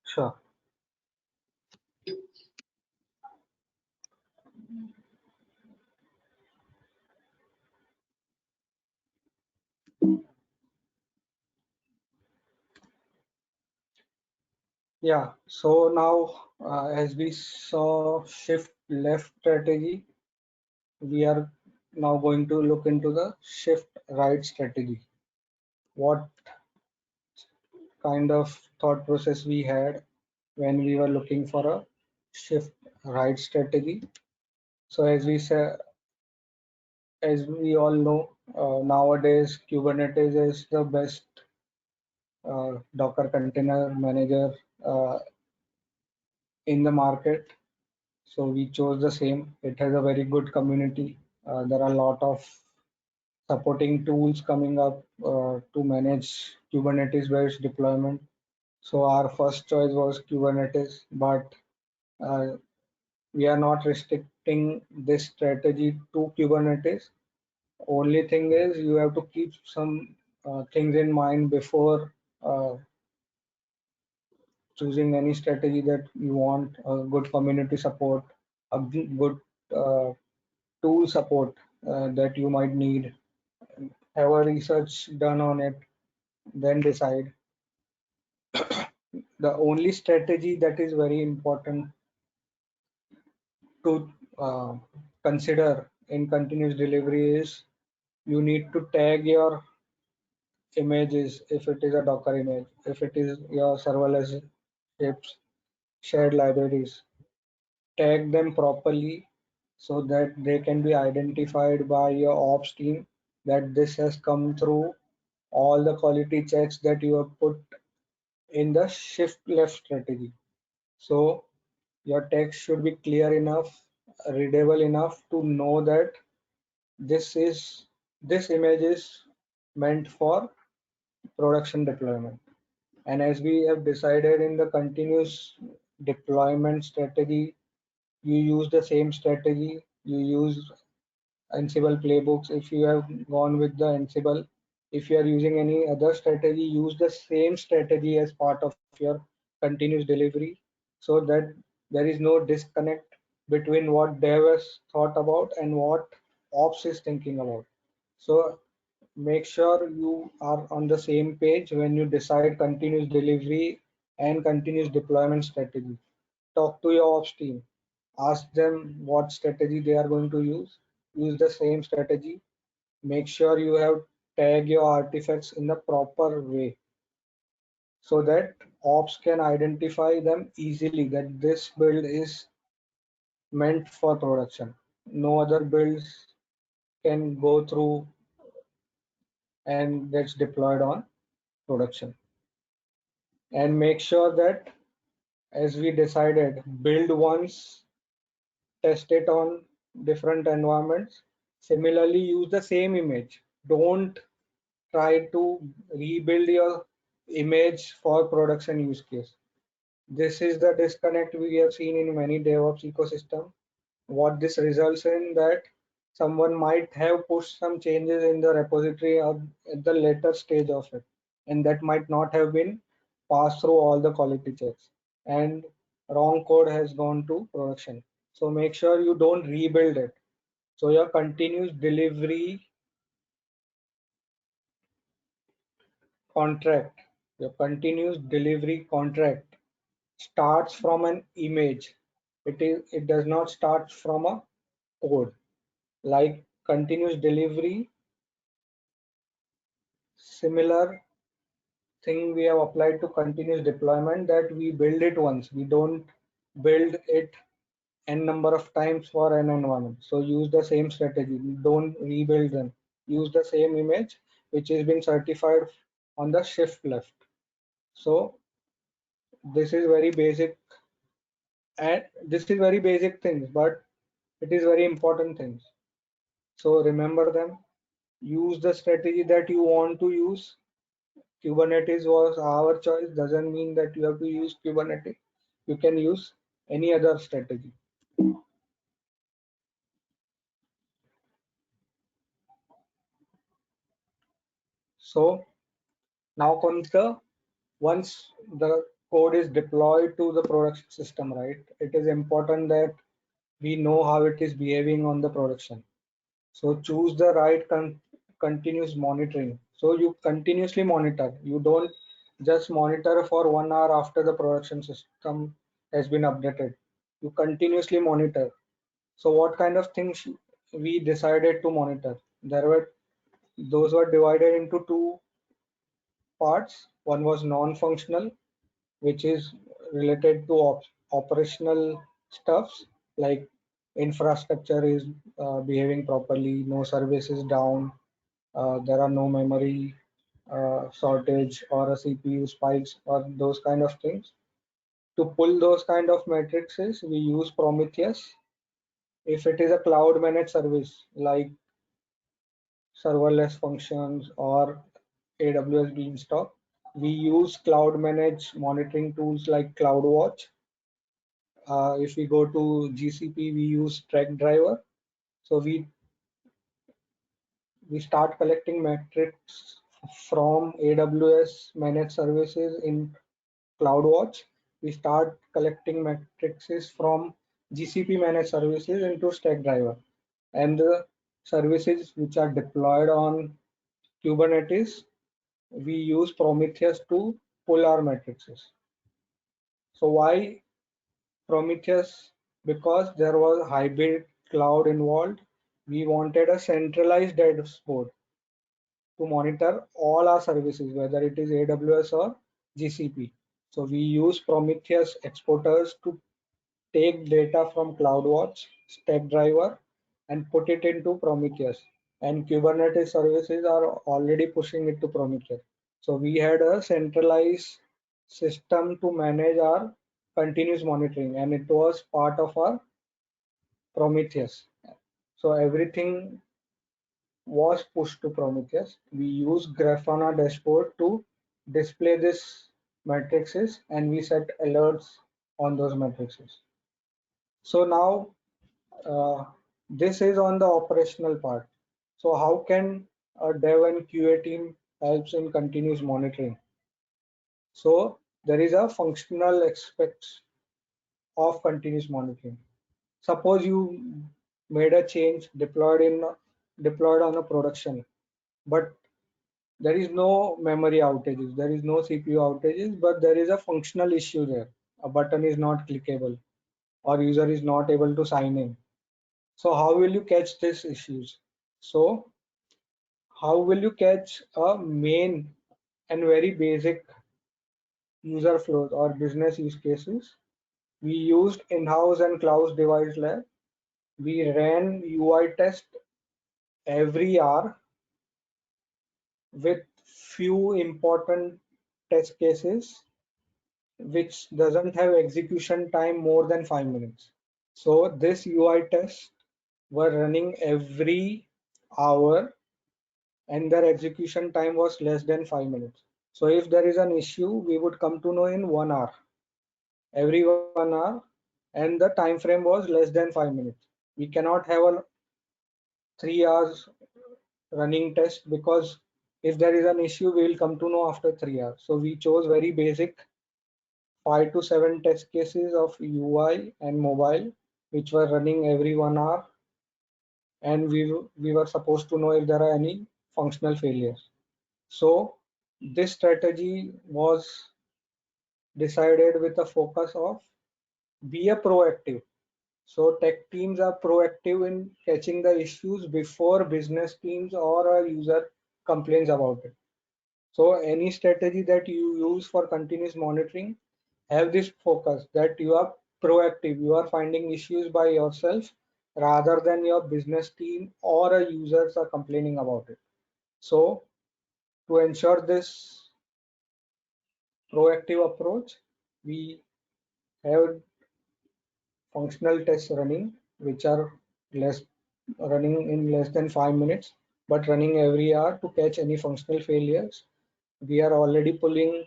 Sure. Yeah, so now as we saw shift left strategy, we are now going to look into the shift right strategy. What kind of thought process we had when we were looking for a shift right strategy. So as we said, as we all know, nowadays Kubernetes is the best Docker container manager uh, in the market. So we chose the same. It has a very good community. There are a lot of supporting tools coming up to manage Kubernetes-based deployment. So our first choice was Kubernetes, but uh, we are not restricting this strategy to Kubernetes. Only thing is you have to keep some things in mind before choosing any strategy that you want good community support, a good uh, tool support that you might need, have a research done on it, then decide. The only strategy that is very important to consider in continuous delivery is you need to tag your images if it is a Docker image, if it is your serverless ships, shared libraries, tag them properly so that they can be identified by your ops team that this has come through all the quality checks that you have put in the shift left strategy. So your text should be clear enough, readable enough to know that this is this image is meant for production deployment. And as we have decided in the continuous deployment strategy, you use the same strategy. You use Ansible playbooks. If you have gone with the Ansible, if you are using any other strategy, use the same strategy as part of your continuous delivery so that there is no disconnect between what dev has thought about and what ops is thinking about. So make sure you are on the same page when you decide continuous delivery and continuous deployment strategy. Talk to your ops team, ask them what strategy they are going to use the same strategy. Make sure you have tag your artifacts in the proper way so that ops can identify them easily that this build is meant for production. No other builds can go through and gets deployed on production. And make sure that as we decided, build once, test it on different environments. Similarly, use the same image. Don't try to rebuild your image for production use case. This is the disconnect we have seen in many DevOps ecosystem. What this results in that someone might have pushed some changes in the repository at the later stage of it, and that might not have been passed through all the quality checks, and wrong code has gone to production. So make sure you don't rebuild it. So your continuous delivery contract, your continuous delivery contract starts from an image. It does not start from a code. Like continuous delivery, similar thing we have applied to continuous deployment, that we build it once. We don't build it n number of times for an environment. So use the same strategy. Don't rebuild them. Use the same image which has been certified on the shift left. So this is very basic, and this is very basic things, but it is very important things. So remember them. Use the strategy that you want to use. Kubernetes was our choice, doesn't mean that you have to use Kubernetes. You can use any other strategy. So now Konika, once the code is deployed to the production system, right, it is important that we know how it is behaving on the production. So choose the right continuous monitoring. So you continuously monitor. You don't just monitor for 1 hour after the production system has been updated. You continuously monitor. So what kind of things we decided to monitor? There were those were divided into two parts. One was non-functional, which is related to operational stuffs like infrastructure is behaving properly, no service is down, there are no memory shortage or a CPU spikes or those kind of things. To pull those kind of matrices, we use Prometheus. If it is a cloud managed service like serverless functions or AWS Beanstalk, we use cloud managed monitoring tools like CloudWatch. If we go to GCP, we use Stackdriver. So we start collecting metrics from AWS managed services in CloudWatch. We start collecting metrics from GCP managed services into Stackdriver, and the services which are deployed on Kubernetes, we use Prometheus to pull our matrices. So why Prometheus? Because there was hybrid cloud involved. We wanted a centralized dashboard to monitor all our services, whether it is AWS or GCP. So we use Prometheus exporters to take data from CloudWatch, Stackdriver, and put it into Prometheus. And Kubernetes services are already pushing it to Prometheus. So we had a centralized system to manage our continuous monitoring, and it was part of our Prometheus. So everything was pushed to Prometheus. We use Grafana dashboard to display this matrices, and we set alerts on those matrices. So now this is on the operational part. So how can a dev and QA team helps in continuous monitoring? So there is a functional aspects of continuous monitoring. Suppose you made a change deployed on a production, but there is no memory outages, there is no CPU outages, but there is a functional issue there. A button is not clickable or user is not able to sign in. So how will you catch these issues? So how will you catch a main and very basic user flows or business use cases? We used in-house and cloud device lab. We ran UI test every hour with few important test cases which doesn't have execution time more than 5 minutes. So this UI tests were running every hour and their execution time was less than 5 minutes. So if there is an issue, we would come to know in 1 hour, every 1 hour, and the time frame was less than 5 minutes. We cannot have a 3 hours running test because if there is an issue, we will come to know after 3 hours. So we chose very basic 5 to 7 test cases of UI and mobile, which were running every 1 hour, and we were supposed to know if there are any functional failures. So this strategy was decided with a focus of be a proactive. So tech teams are proactive in catching the issues before business teams or a user complains about it. So any strategy that you use for continuous monitoring, have this focus that you are proactive, you are finding issues by yourself rather than your business team or a users are complaining about it. So to ensure this proactive approach, we have functional tests running, which are less running in less than 5 minutes, but running every hour to catch any functional failures. We are already pulling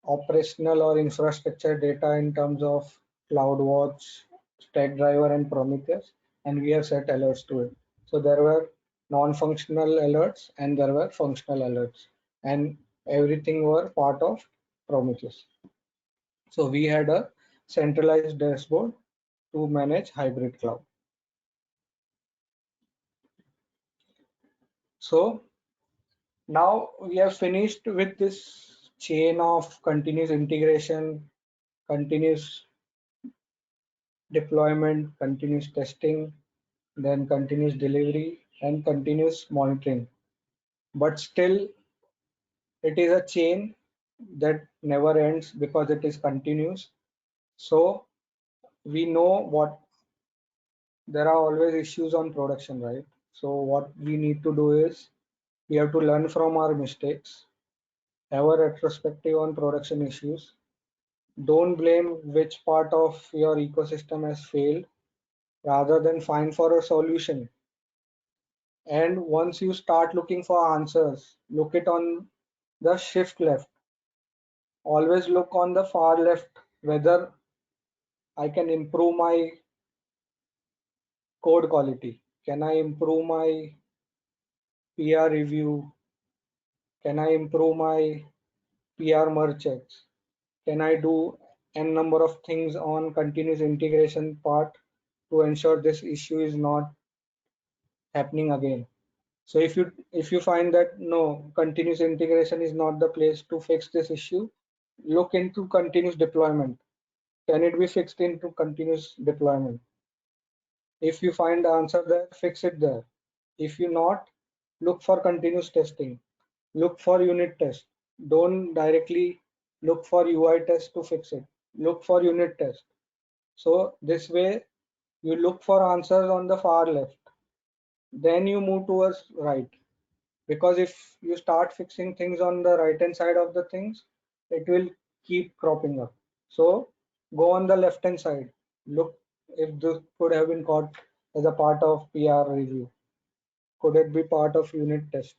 operational or infrastructure data in terms of CloudWatch, Stackdriver, and Prometheus, and we have set alerts to it. So there were non-functional alerts, and there were functional alerts, and everything were part of Prometheus. So we had a centralized dashboard to manage hybrid cloud. So now we have finished with this chain of continuous integration, continuous deployment, continuous testing, then continuous delivery, and continuous monitoring. But still, it is a chain that never ends because it is continuous. So we know what there are always issues on production, right? So what we need to do is we have to learn from our mistakes, have a retrospective on production issues. Don't blame which part of your ecosystem has failed rather than find for a solution. And once you start looking for answers, look it on the shift left. Always look on the far left whether I can improve my code quality. Can I improve my PR review? Can I improve my PR merge checks? Can I do n number of things on continuous integration part to ensure this issue is not happening again? So if you find that no, continuous integration is not the place to fix this issue, look into continuous deployment. Can it be fixed into continuous deployment? If you find the answer there, fix it there. If you not, look for continuous testing. Look for unit test. Don't directly look for UI test to fix it. Look for unit test. So this way you look for answers on the far left. Then you move towards right. Because if you start fixing things on the right hand side of the things, it will keep cropping up. So go on the left hand side, look if this could have been caught as a part of PR review. Could it be part of unit test?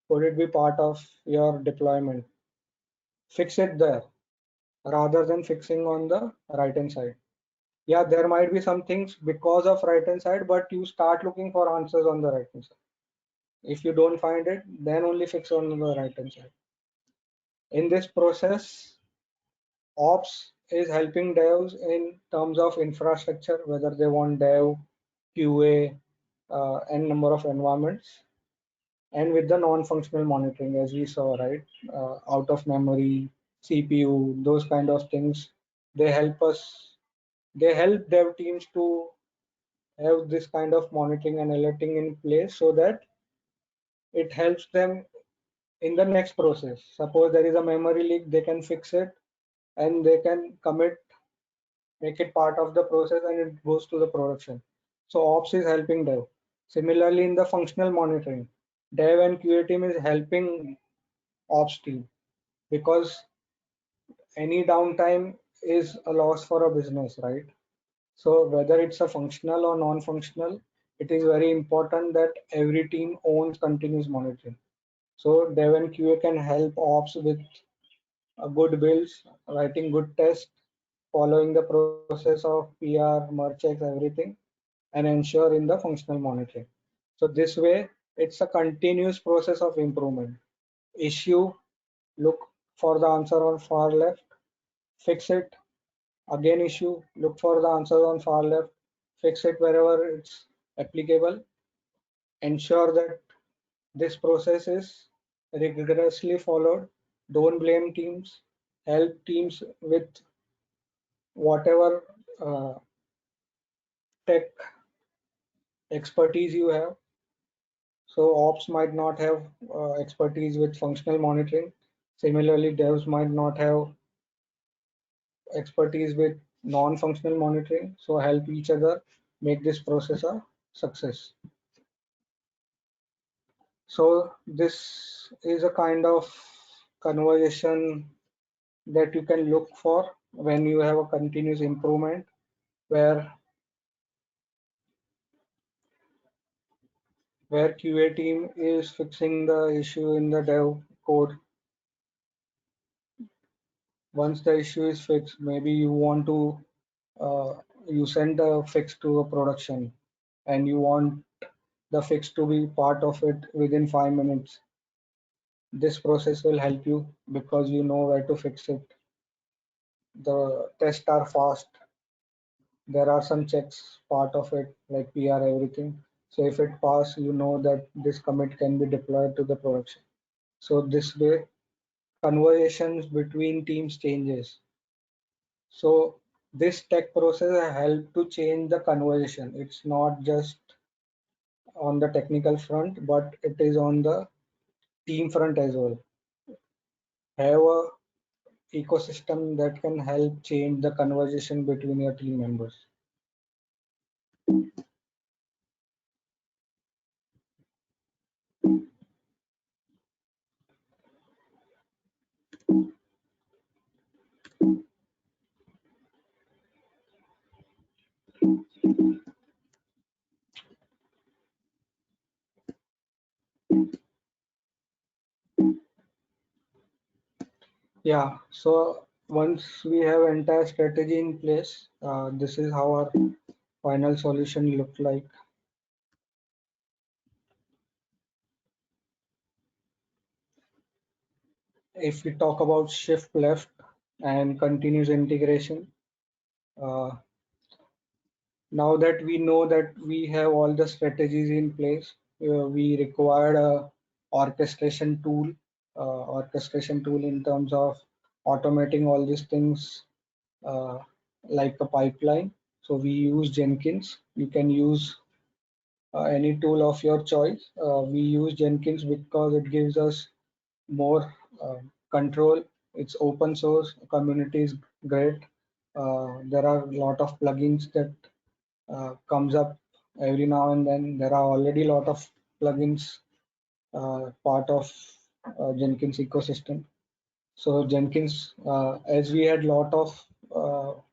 Could it be part of your deployment? Fix it there rather than fixing on the right hand side. Yeah, there might be some things because of right hand side, but you start looking for answers on the right hand side. If you don't find it, then only fix on the right hand side. In this process, ops is helping devs in terms of infrastructure, whether they want dev, QA, n number of environments, and with the non-functional monitoring, as we saw, right? Out of memory, CPU, those kind of things, they help us, they help dev teams to have this kind of monitoring and alerting in place so that it helps them in the next process. Suppose there is a memory leak, they can fix it and they can commit, make it part of the process, and it goes to the production. So ops is helping dev. Similarly, in the functional monitoring, dev and QA team is helping ops team because any downtime is a loss for a business, right? So whether it's a functional or non-functional, it is very important that every team owns continuous monitoring. So dev and QA can help ops with good builds, writing good tests, following the process of PR, merge checks, everything, and ensure in the functional monitoring. So this way, it's a continuous process of improvement. Issue, look for the answer on far left, fix it. Again issue, look for the answer on far left, fix it wherever it's applicable. Ensure that this process is rigorously followed. Don't blame teams. Help teams with whatever tech expertise you have. So ops might not have expertise with functional monitoring. Similarly, devs might not have expertise with non-functional monitoring. So help each other make this process a success. So this is a kind of conversation that you can look for when you have a continuous improvement where QA team is fixing the issue in the dev code. Once the issue is fixed, maybe you want to you send a fix to a production and you want the fix to be part of it within 5 minutes. This process will help you because you know where to fix it. The tests are fast. There are some checks part of it like PR everything. So if it pass, you know that this commit can be deployed to the production. So this way conversations between teams changes. So this tech process help to change the conversation. It's not just on the technical front, but it is on the team front as well. Have a ecosystem that can help change the conversation between your team members. Yeah, so once we have entire strategy in place, this is how our final solution look like. If we talk about shift left and continuous integration, uh, now that we know that we have all the strategies in place, we required a orchestration tool in terms of automating all these things uh, like a pipeline. So we use Jenkins. You can use any tool of your choice. We use Jenkins because it gives us more control. It's open source, community is great. There are a lot of plugins that comes up every now and then. There are already a lot of plugins part of Jenkins ecosystem. So Jenkins, as we had lot of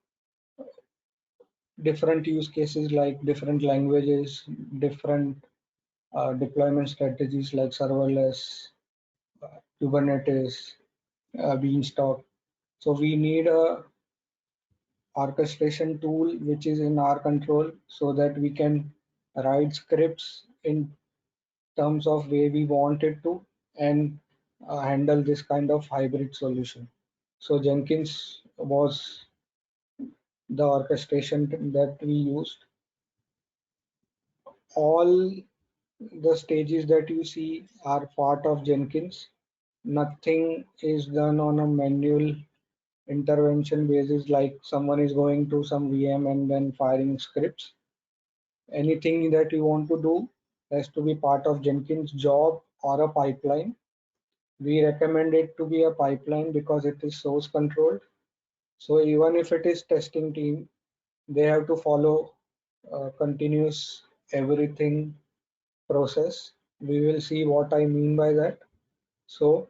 different use cases like different languages, different deployment strategies like serverless, Kubernetes, Beanstalk. So we need a orchestration tool which is in our control so that we can write scripts in terms of way we want it to and handle this kind of hybrid solution. So Jenkins was the orchestration that we used. All the stages that you see are part of Jenkins. Nothing is done on a manual intervention basis like someone is going to some VM and then firing scripts. Anything that you want to do has to be part of Jenkins job or a pipeline. We recommend it to be a pipeline because it is source controlled. So even if it is testing team, they have to follow continuous everything process. We will see what I mean by that. So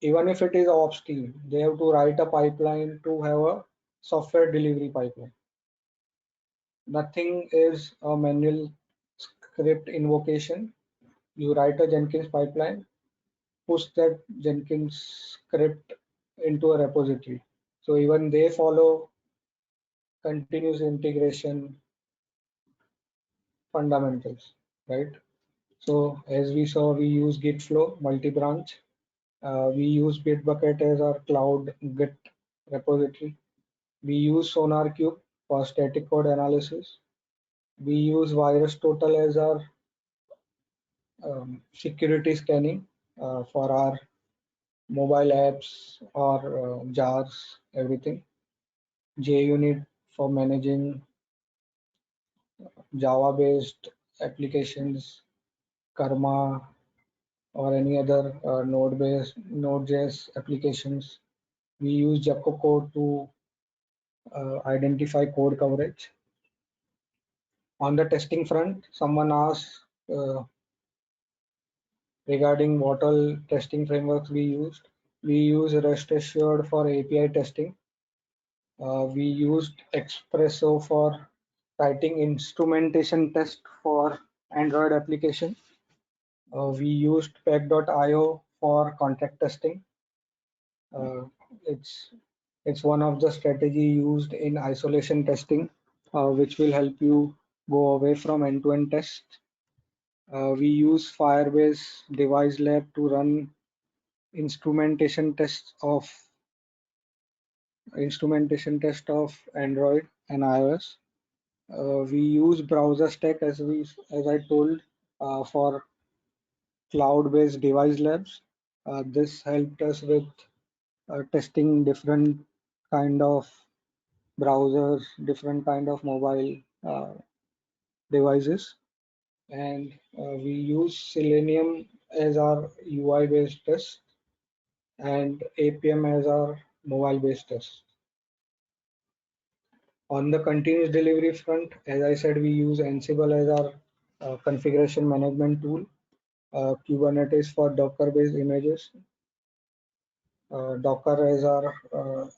even if it is ops team, they have to write a pipeline to have a software delivery pipeline. Nothing is a manual script invocation. You write a Jenkins pipeline, push that Jenkins script into a repository. So even they follow continuous integration fundamentals, right? So as we saw, we use Git flow, multi-branch. We use Bitbucket as our cloud Git repository. We use SonarQube for static code analysis. We use VirusTotal as our security scanning for our mobile apps or jars, everything. JUnit for managing Java-based applications, Karma or any other node-based Node.js applications. We use Jacoco to identify code coverage. On the testing front, someone asked regarding what all testing frameworks we used. We use Rest Assured for API testing. We used Expresso for writing instrumentation test for Android application. We used Peg.io for contract testing. Uh, it's it's one of the strategy used in isolation testing, which will help you go away from end-to-end tests. We use Firebase Device Lab to run instrumentation tests of Android and iOS. We use Browser Stack as I told for cloud-based device labs. This helped us with testing different kind of browsers, different kind of mobile devices, and we use Selenium as our UI-based test and APM as our mobile-based test. On the continuous delivery front, as I said, we use Ansible as our configuration management tool, Kubernetes for Docker-based images, Docker as our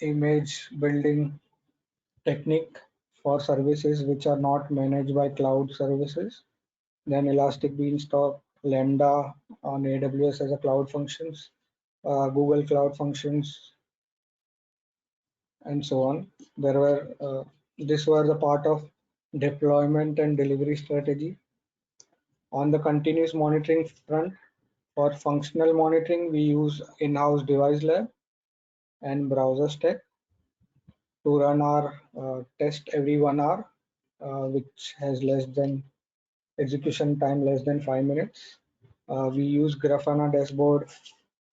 image building technique for services which are not managed by cloud services. Then Elastic Beanstalk, Lambda on AWS as a cloud functions, Google Cloud Functions, and so on. These were the part of deployment and delivery strategy. On the continuous monitoring front, for functional monitoring, we use in-house device lab and browser stack to run our test every 1 hour, which has less than execution time less than 5 minutes. We use Grafana dashboard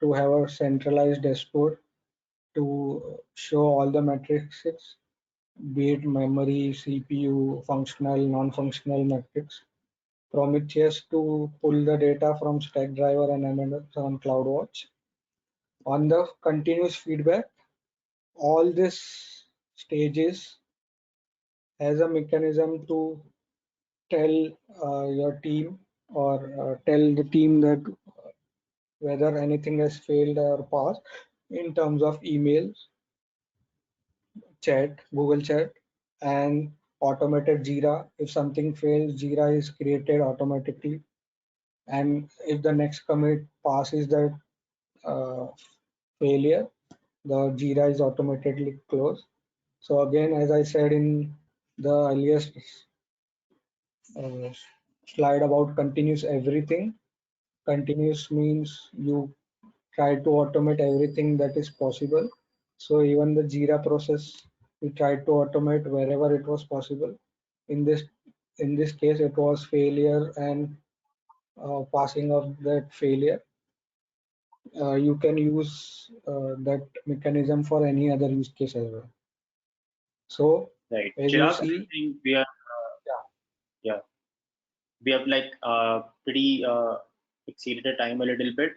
to have a centralized dashboard to show all the metrics, be it memory, CPU, functional, non-functional metrics. Prometheus to pull the data from Stackdriver and Amazon CloudWatch. On the continuous feedback, all these stages has a mechanism to tell your team or tell the team that whether anything has failed or passed in terms of emails, chat, Google Chat, and automated Jira. If something fails, Jira is created automatically. And if the next commit passes that uh, failure, the Jira is automatically closed. So again, as I said in the earliest uh, slide about continuous everything, continuous means you try to automate everything that is possible. So even the Jira process, we tried to automate wherever it was possible. In this in this case, it was failure and passing of that failure. You can use that mechanism for any other use case as well. So Right. as you Chirag, I see, think we are, yeah, we have like pretty exceeded the time a little bit.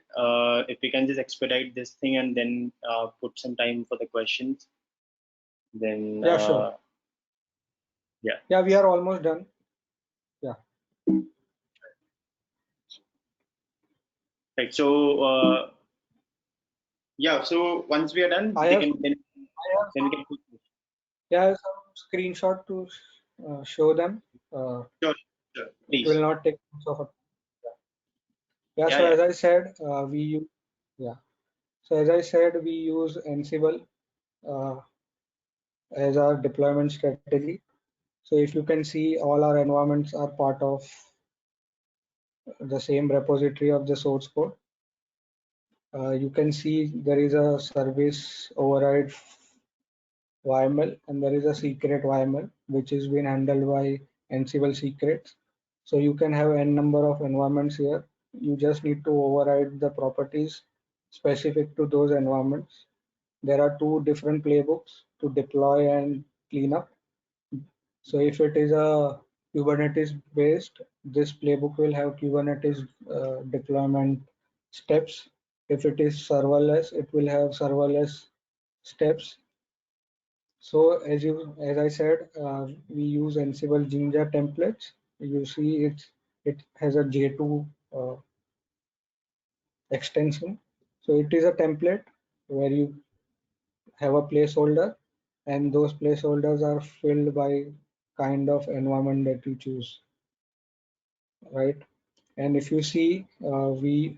If we can just expedite this thing and then put some time for the questions, then yeah, sure. yeah. Yeah, we are almost done. Yeah, Right. So yeah. So once we are done, I they have can I have then we can put. yeah, I have some screenshot to show them. Uh, Sure, sure. it will Please. not take much of a yeah. Yeah, So yeah. as I said, yeah. So as I said, we use Ansible uh, as our deployment strategy. So if you can see, all our environments are part of the same repository of the source code. You can see there is a service override YML and there is a secret YML which is being handled by Ansible secrets. So you can have n number of environments here. You just need to override the properties specific to those environments. There are two different playbooks to deploy and clean up. So if it is a Kubernetes based, this playbook will have Kubernetes deployment steps. If it is serverless, it will have serverless steps. So as I said, we use Ansible Jinja templates. You see it has a J2 extension. So it is a template where you have a placeholder and those placeholders are filled by kind of environment that you choose, right? And if you see,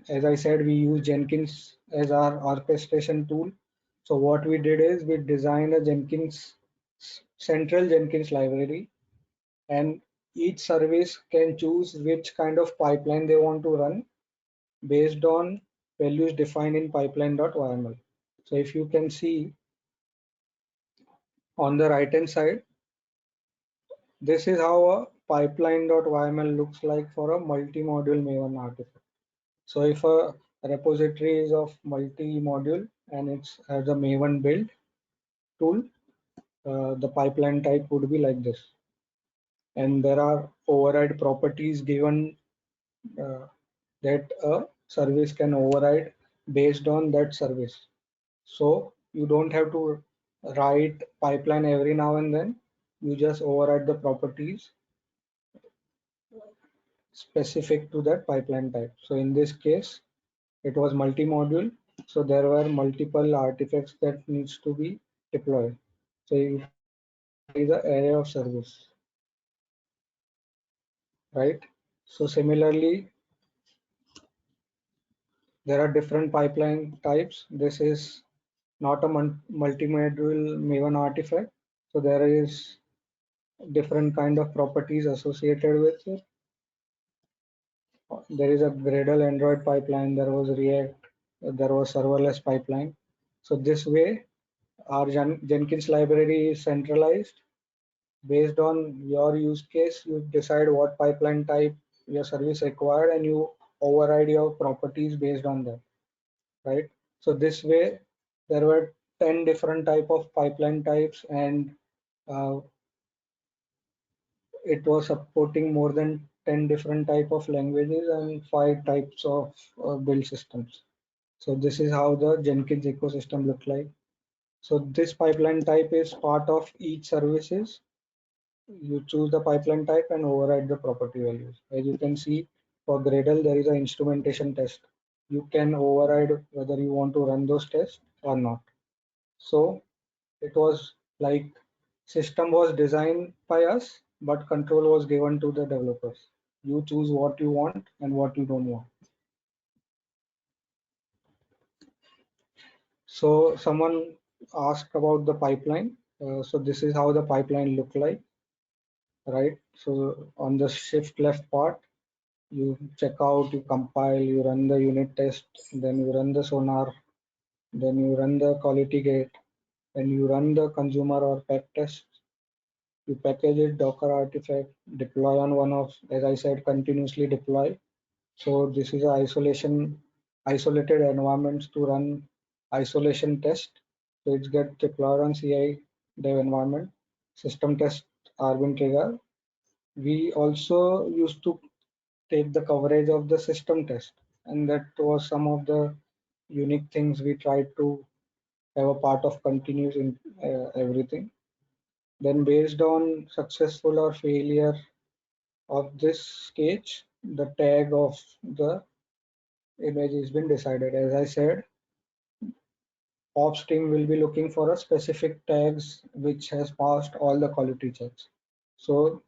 as I said, we use Jenkins as our orchestration tool. So what we did is we designed a central Jenkins library, and each service can choose which kind of pipeline they want to run based on values defined in pipeline.yml. So if you can see on the right hand side, this is how a pipeline.yml looks like for a multi-module Maven artifact. So if a repository is of multi-module and it's has a Maven build tool, the pipeline type would be like this. And there are override properties given uh, that a service can override based on that service. So you don't have to write pipeline every now and then. You just override the properties specific to that pipeline type. So in this case, it was multi-module. So there were multiple artifacts that needs to be deployed. So you can see there is an array of service, right? So similarly, there are different pipeline types. This is not a multi-module Maven artifact. So there is different kind of properties associated with it. There is a Gradle Android pipeline, there was React, there was serverless pipeline. So this way, our Jenkins library is centralized. Based on your use case, you decide what pipeline type your service required and you override your properties based on that, right? So this way, there were 10 different type of pipeline types and uh, it was supporting more than 10 different type of languages and 5 types of build systems. So this is how the Jenkins ecosystem look like. So this pipeline type is part of each services. You choose the pipeline type and override the property values. As you can see, for Gradle, there is an instrumentation test. You can override whether you want to run those tests or not. So it was like system was designed by us, but control was given to the developers. You choose what you want and what you don't want. So someone asked about the pipeline. So this is how the pipeline look like, right? So on the shift left part, you check out, you compile, you run the unit test, then you run the sonar, then you run the quality gate, and you run the consumer or pack test. You package it, Docker artifact, deploy on one of, as I said, continuously deploy. So this is a isolated environments to run isolation test. So it's get deployed on CI dev environment. System tests are being triggered. We also used to take the coverage of the system test, and that was some of the unique things we tried to have a part of continuous in everything. Then based on successful or failure of this stage, the tag of the image has been decided. As I said, ops team will be looking for a specific tags which has passed all the quality checks. So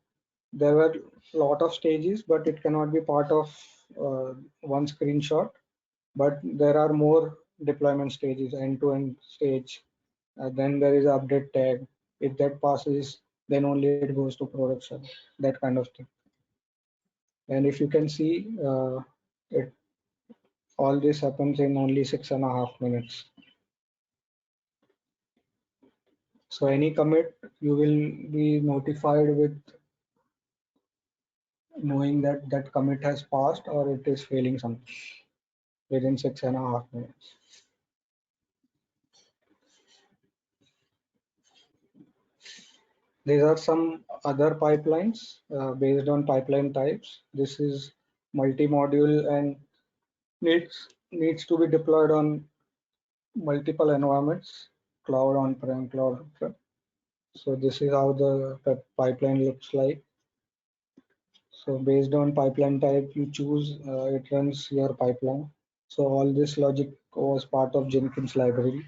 there were a lot of stages, but it cannot be part of one screenshot. But there are more deployment stages, end-to-end stage. Then there is update tag. If that passes, then only it goes to production. That kind of thing. And if you can see, it all this happens in only 6.5 minutes. So any commit, you will be notified with knowing that that commit has passed or it is failing something within 6.5 minutes. These are some other pipelines based on pipeline types. This is multi-module and needs to be deployed on multiple environments, cloud, on-prem, cloud on-prem. So this is how the pipeline looks like. So based on pipeline type you choose, it runs your pipeline. So all this logic was part of Jenkins library.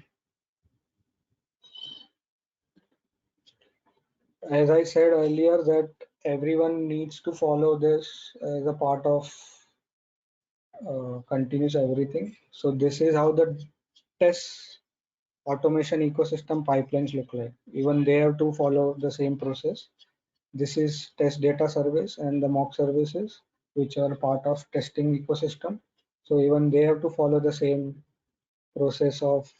As I said earlier, that everyone needs to follow this as a part of continuous everything. So this is how the test automation ecosystem pipelines look like. Even they have to follow the same process. This is test data service and the mock services, which are part of testing ecosystem. So even they have to follow the same process of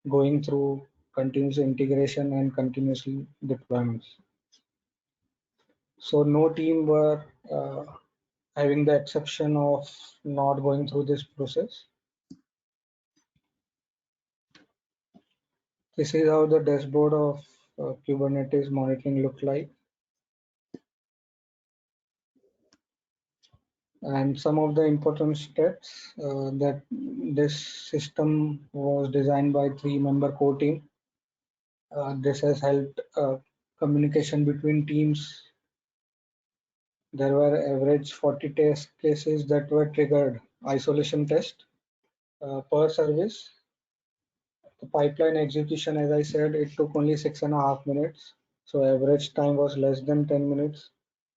going through continuous integration and continuously deployments. So no team were having the exception of not going through this process. This is how the dashboard of Kubernetes monitoring look like. And some of the important steps that this system was designed by 3-member core team. This has helped communication between teams. There were average 40 test cases that were triggered isolation test per service. The pipeline execution, as I said, it took only 6.5 minutes. So average time was less than 10 minutes,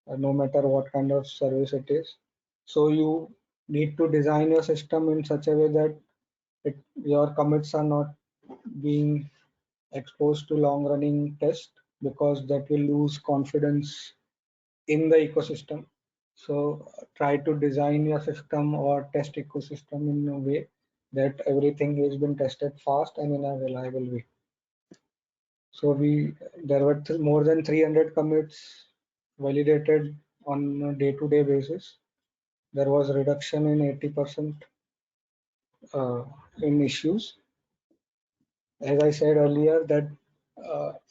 no matter what kind of service it is. So you need to design your system in such a way that your commits are not being exposed to long running tests, because that will lose confidence in the ecosystem. So try to design your system or test ecosystem in a way that everything has been tested fast and in a reliable way. So there were more than 300 commits validated on a day-to-day basis. There was a reduction in 80% in issues. As I said earlier, that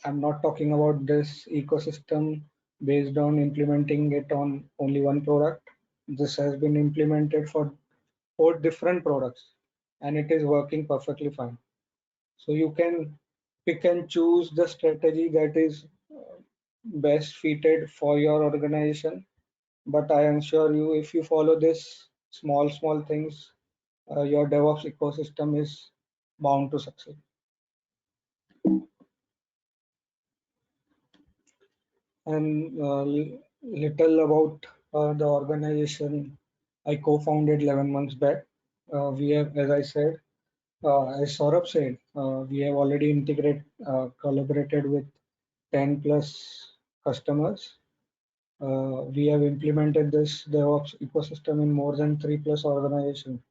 I'm not talking about this ecosystem based on implementing it on only one product. This has been implemented for 4 different products and it is working perfectly fine. So you can pick and choose the strategy that is best fitted for your organization. But I assure you, if you follow this small things, your DevOps ecosystem is bound to succeed. And little about the organization I co-founded 11 months back. We have, as I said, as Saurabh said, we have already collaborated with 10 plus customers. We have implemented this DevOps ecosystem in more than 3 plus organizations,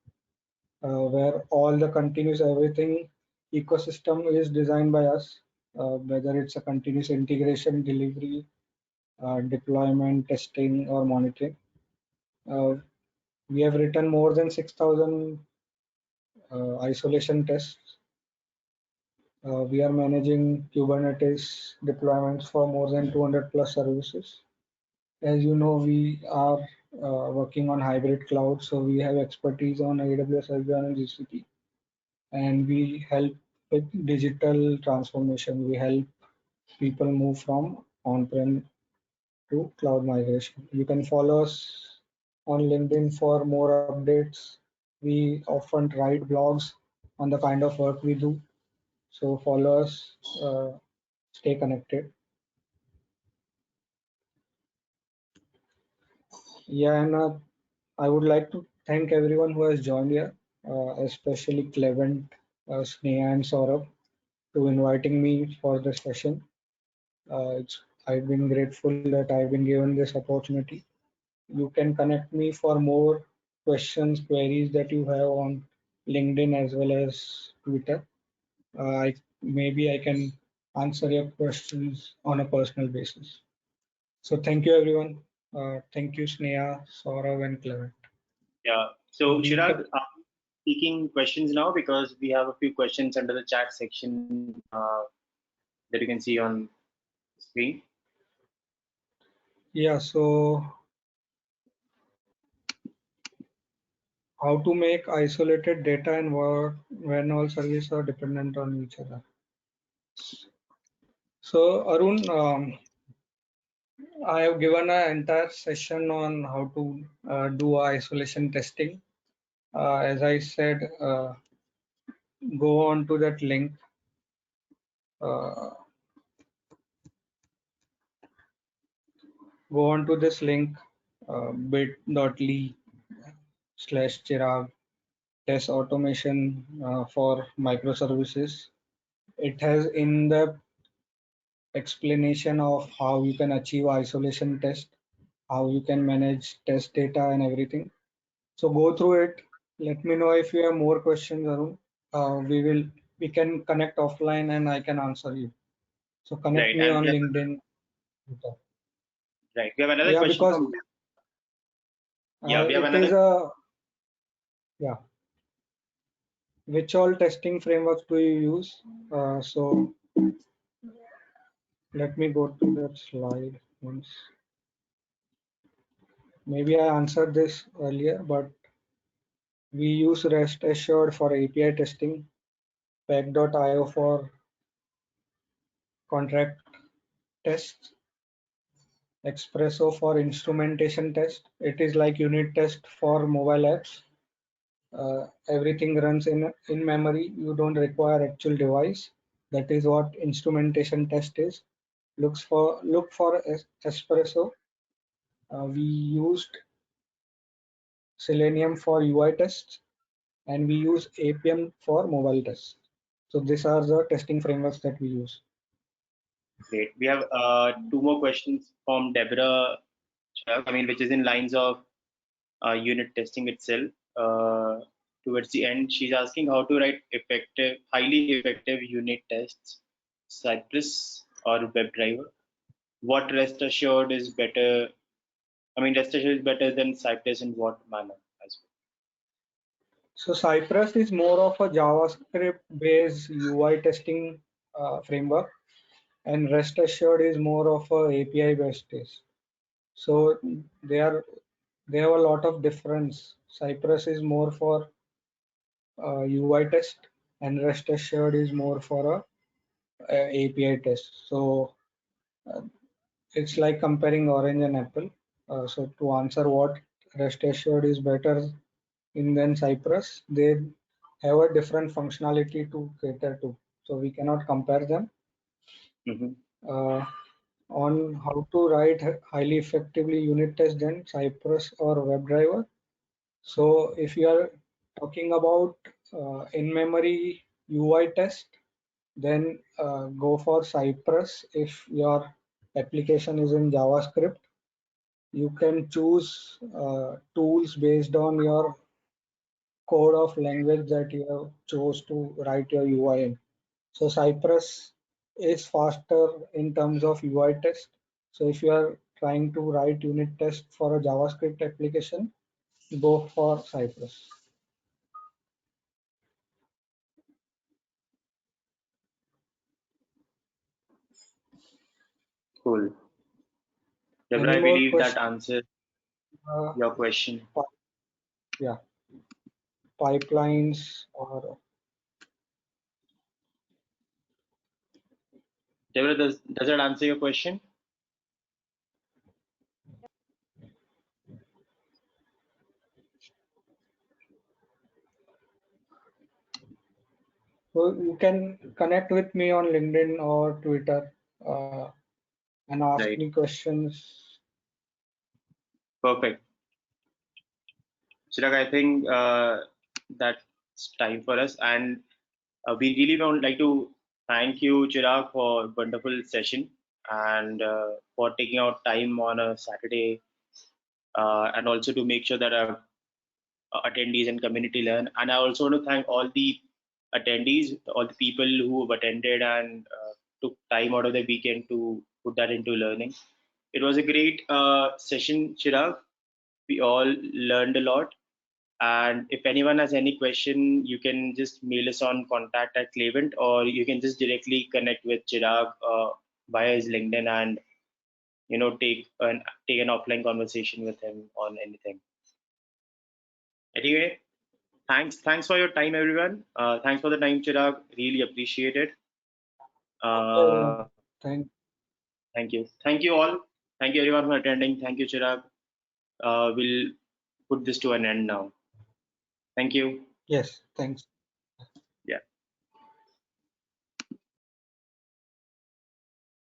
where all the continuous everything ecosystem is designed by us, whether it's a continuous integration, delivery, deployment, testing, or monitoring. Uh, we have written more than 6,000 isolation tests. We are managing Kubernetes deployments for more than 200 plus services. As you know, we are working on hybrid cloud, so we have expertise on AWS, Azure, and GCP, and we help with digital transformation. We help people move from on-prem to cloud migration. You can follow us on LinkedIn for more updates. We often write blogs on the kind of work we do. So follow us, stay connected. Yeah, and I would like to thank everyone who has joined here, especially Clevent, Sneha, and Saurabh, to inviting me for this session. I've been grateful that I've been given this opportunity. You can connect me for more questions, queries that you have on LinkedIn as well as Twitter. Maybe I can answer your questions on a personal basis. So thank you, everyone. Thank you, Sneha, Saurav, and Clement. Yeah. So Chirag, taking questions now because we have a few questions under the chat section that you can see on screen. Yeah. So how to make isolated data and work when all services are dependent on each other. So Arun, I have given an entire session on how to do isolation testing. As I said, go on to that link. Go on to this link, bit.ly/Chirag test automation for microservices. It has in-depth explanation of how you can achieve isolation test, how you can manage test data and everything. So go through it. Let me know if you have more questions, Arun. We can connect offline and I can answer you. So connect Right. me And on we have, LinkedIn. right. We have another Yeah, question because from, yeah, we have it another, is a, yeah. Which all testing frameworks do you use? So let me go to that slide once. Maybe I answered this earlier, but we use REST Assured for API testing, Peg.io for contract tests, Expresso for instrumentation test. It is like unit test for mobile apps. Everything runs in memory. You don't require actual device. That is what instrumentation test is. Look for Espresso. We used Selenium for UI tests, and we use APM for mobile tests. So these are the testing frameworks that we use. great. We have two more questions from Deborah, I mean, which is in lines of unit testing itself. Towards the end, she's asking how to write highly effective unit tests, Cypress or WebDriver. What rest assured is better? I mean, rest assured is better than Cypress in what manner as So Cypress is more of a JavaScript-based UI testing framework, and Rest Assured is more of a API-based test. So they have a lot of difference. Cypress is more for UI test, and Rest Assured is more for a API test. So uh, it's like comparing orange and apple. So to answer what Rest Assured is better in than Cypress, they have a different functionality to cater to. So we cannot compare them. well? Hmm. Uh, on how to write highly effectively unit test than Cypress or WebDriver. So if you are talking about in-memory UI test, then go for Cypress. If your application is in JavaScript, you can choose tools based on your code of language that you have chose to write your UI in. So Cypress is faster in terms of UI test. So if you are trying to write unit test for a JavaScript application, go for Cypress. Cool. Deborah, Any I more believe that questions? answers Uh, your question. yeah, pipelines or Deborah, does that answer your question? so you can connect with me on LinkedIn or Twitter and ask Right. me questions. Perfect. Chirag, I think that's time for us, and we really would like to thank you, Chirag, for a wonderful session and for taking out time on a Saturday, and also to make sure that our attendees and community learn. And I also want to thank all the attendees, all the people who have attended and took time out of the weekend to put that into learning. It was a great session, Chirag. We all learned a lot. And if anyone has any question, you can just mail us on contact@Clavent, or you can just directly connect with Chirag via his LinkedIn and take an offline conversation with him on anything. Anyway, thanks for your time, everyone. Thanks for the time, Chirag. Really appreciate it. Uh, Thank thank you all. Thank you everyone for attending. Thank you, Chirag. We'll put this to an end now. Thank you. Yes, thanks.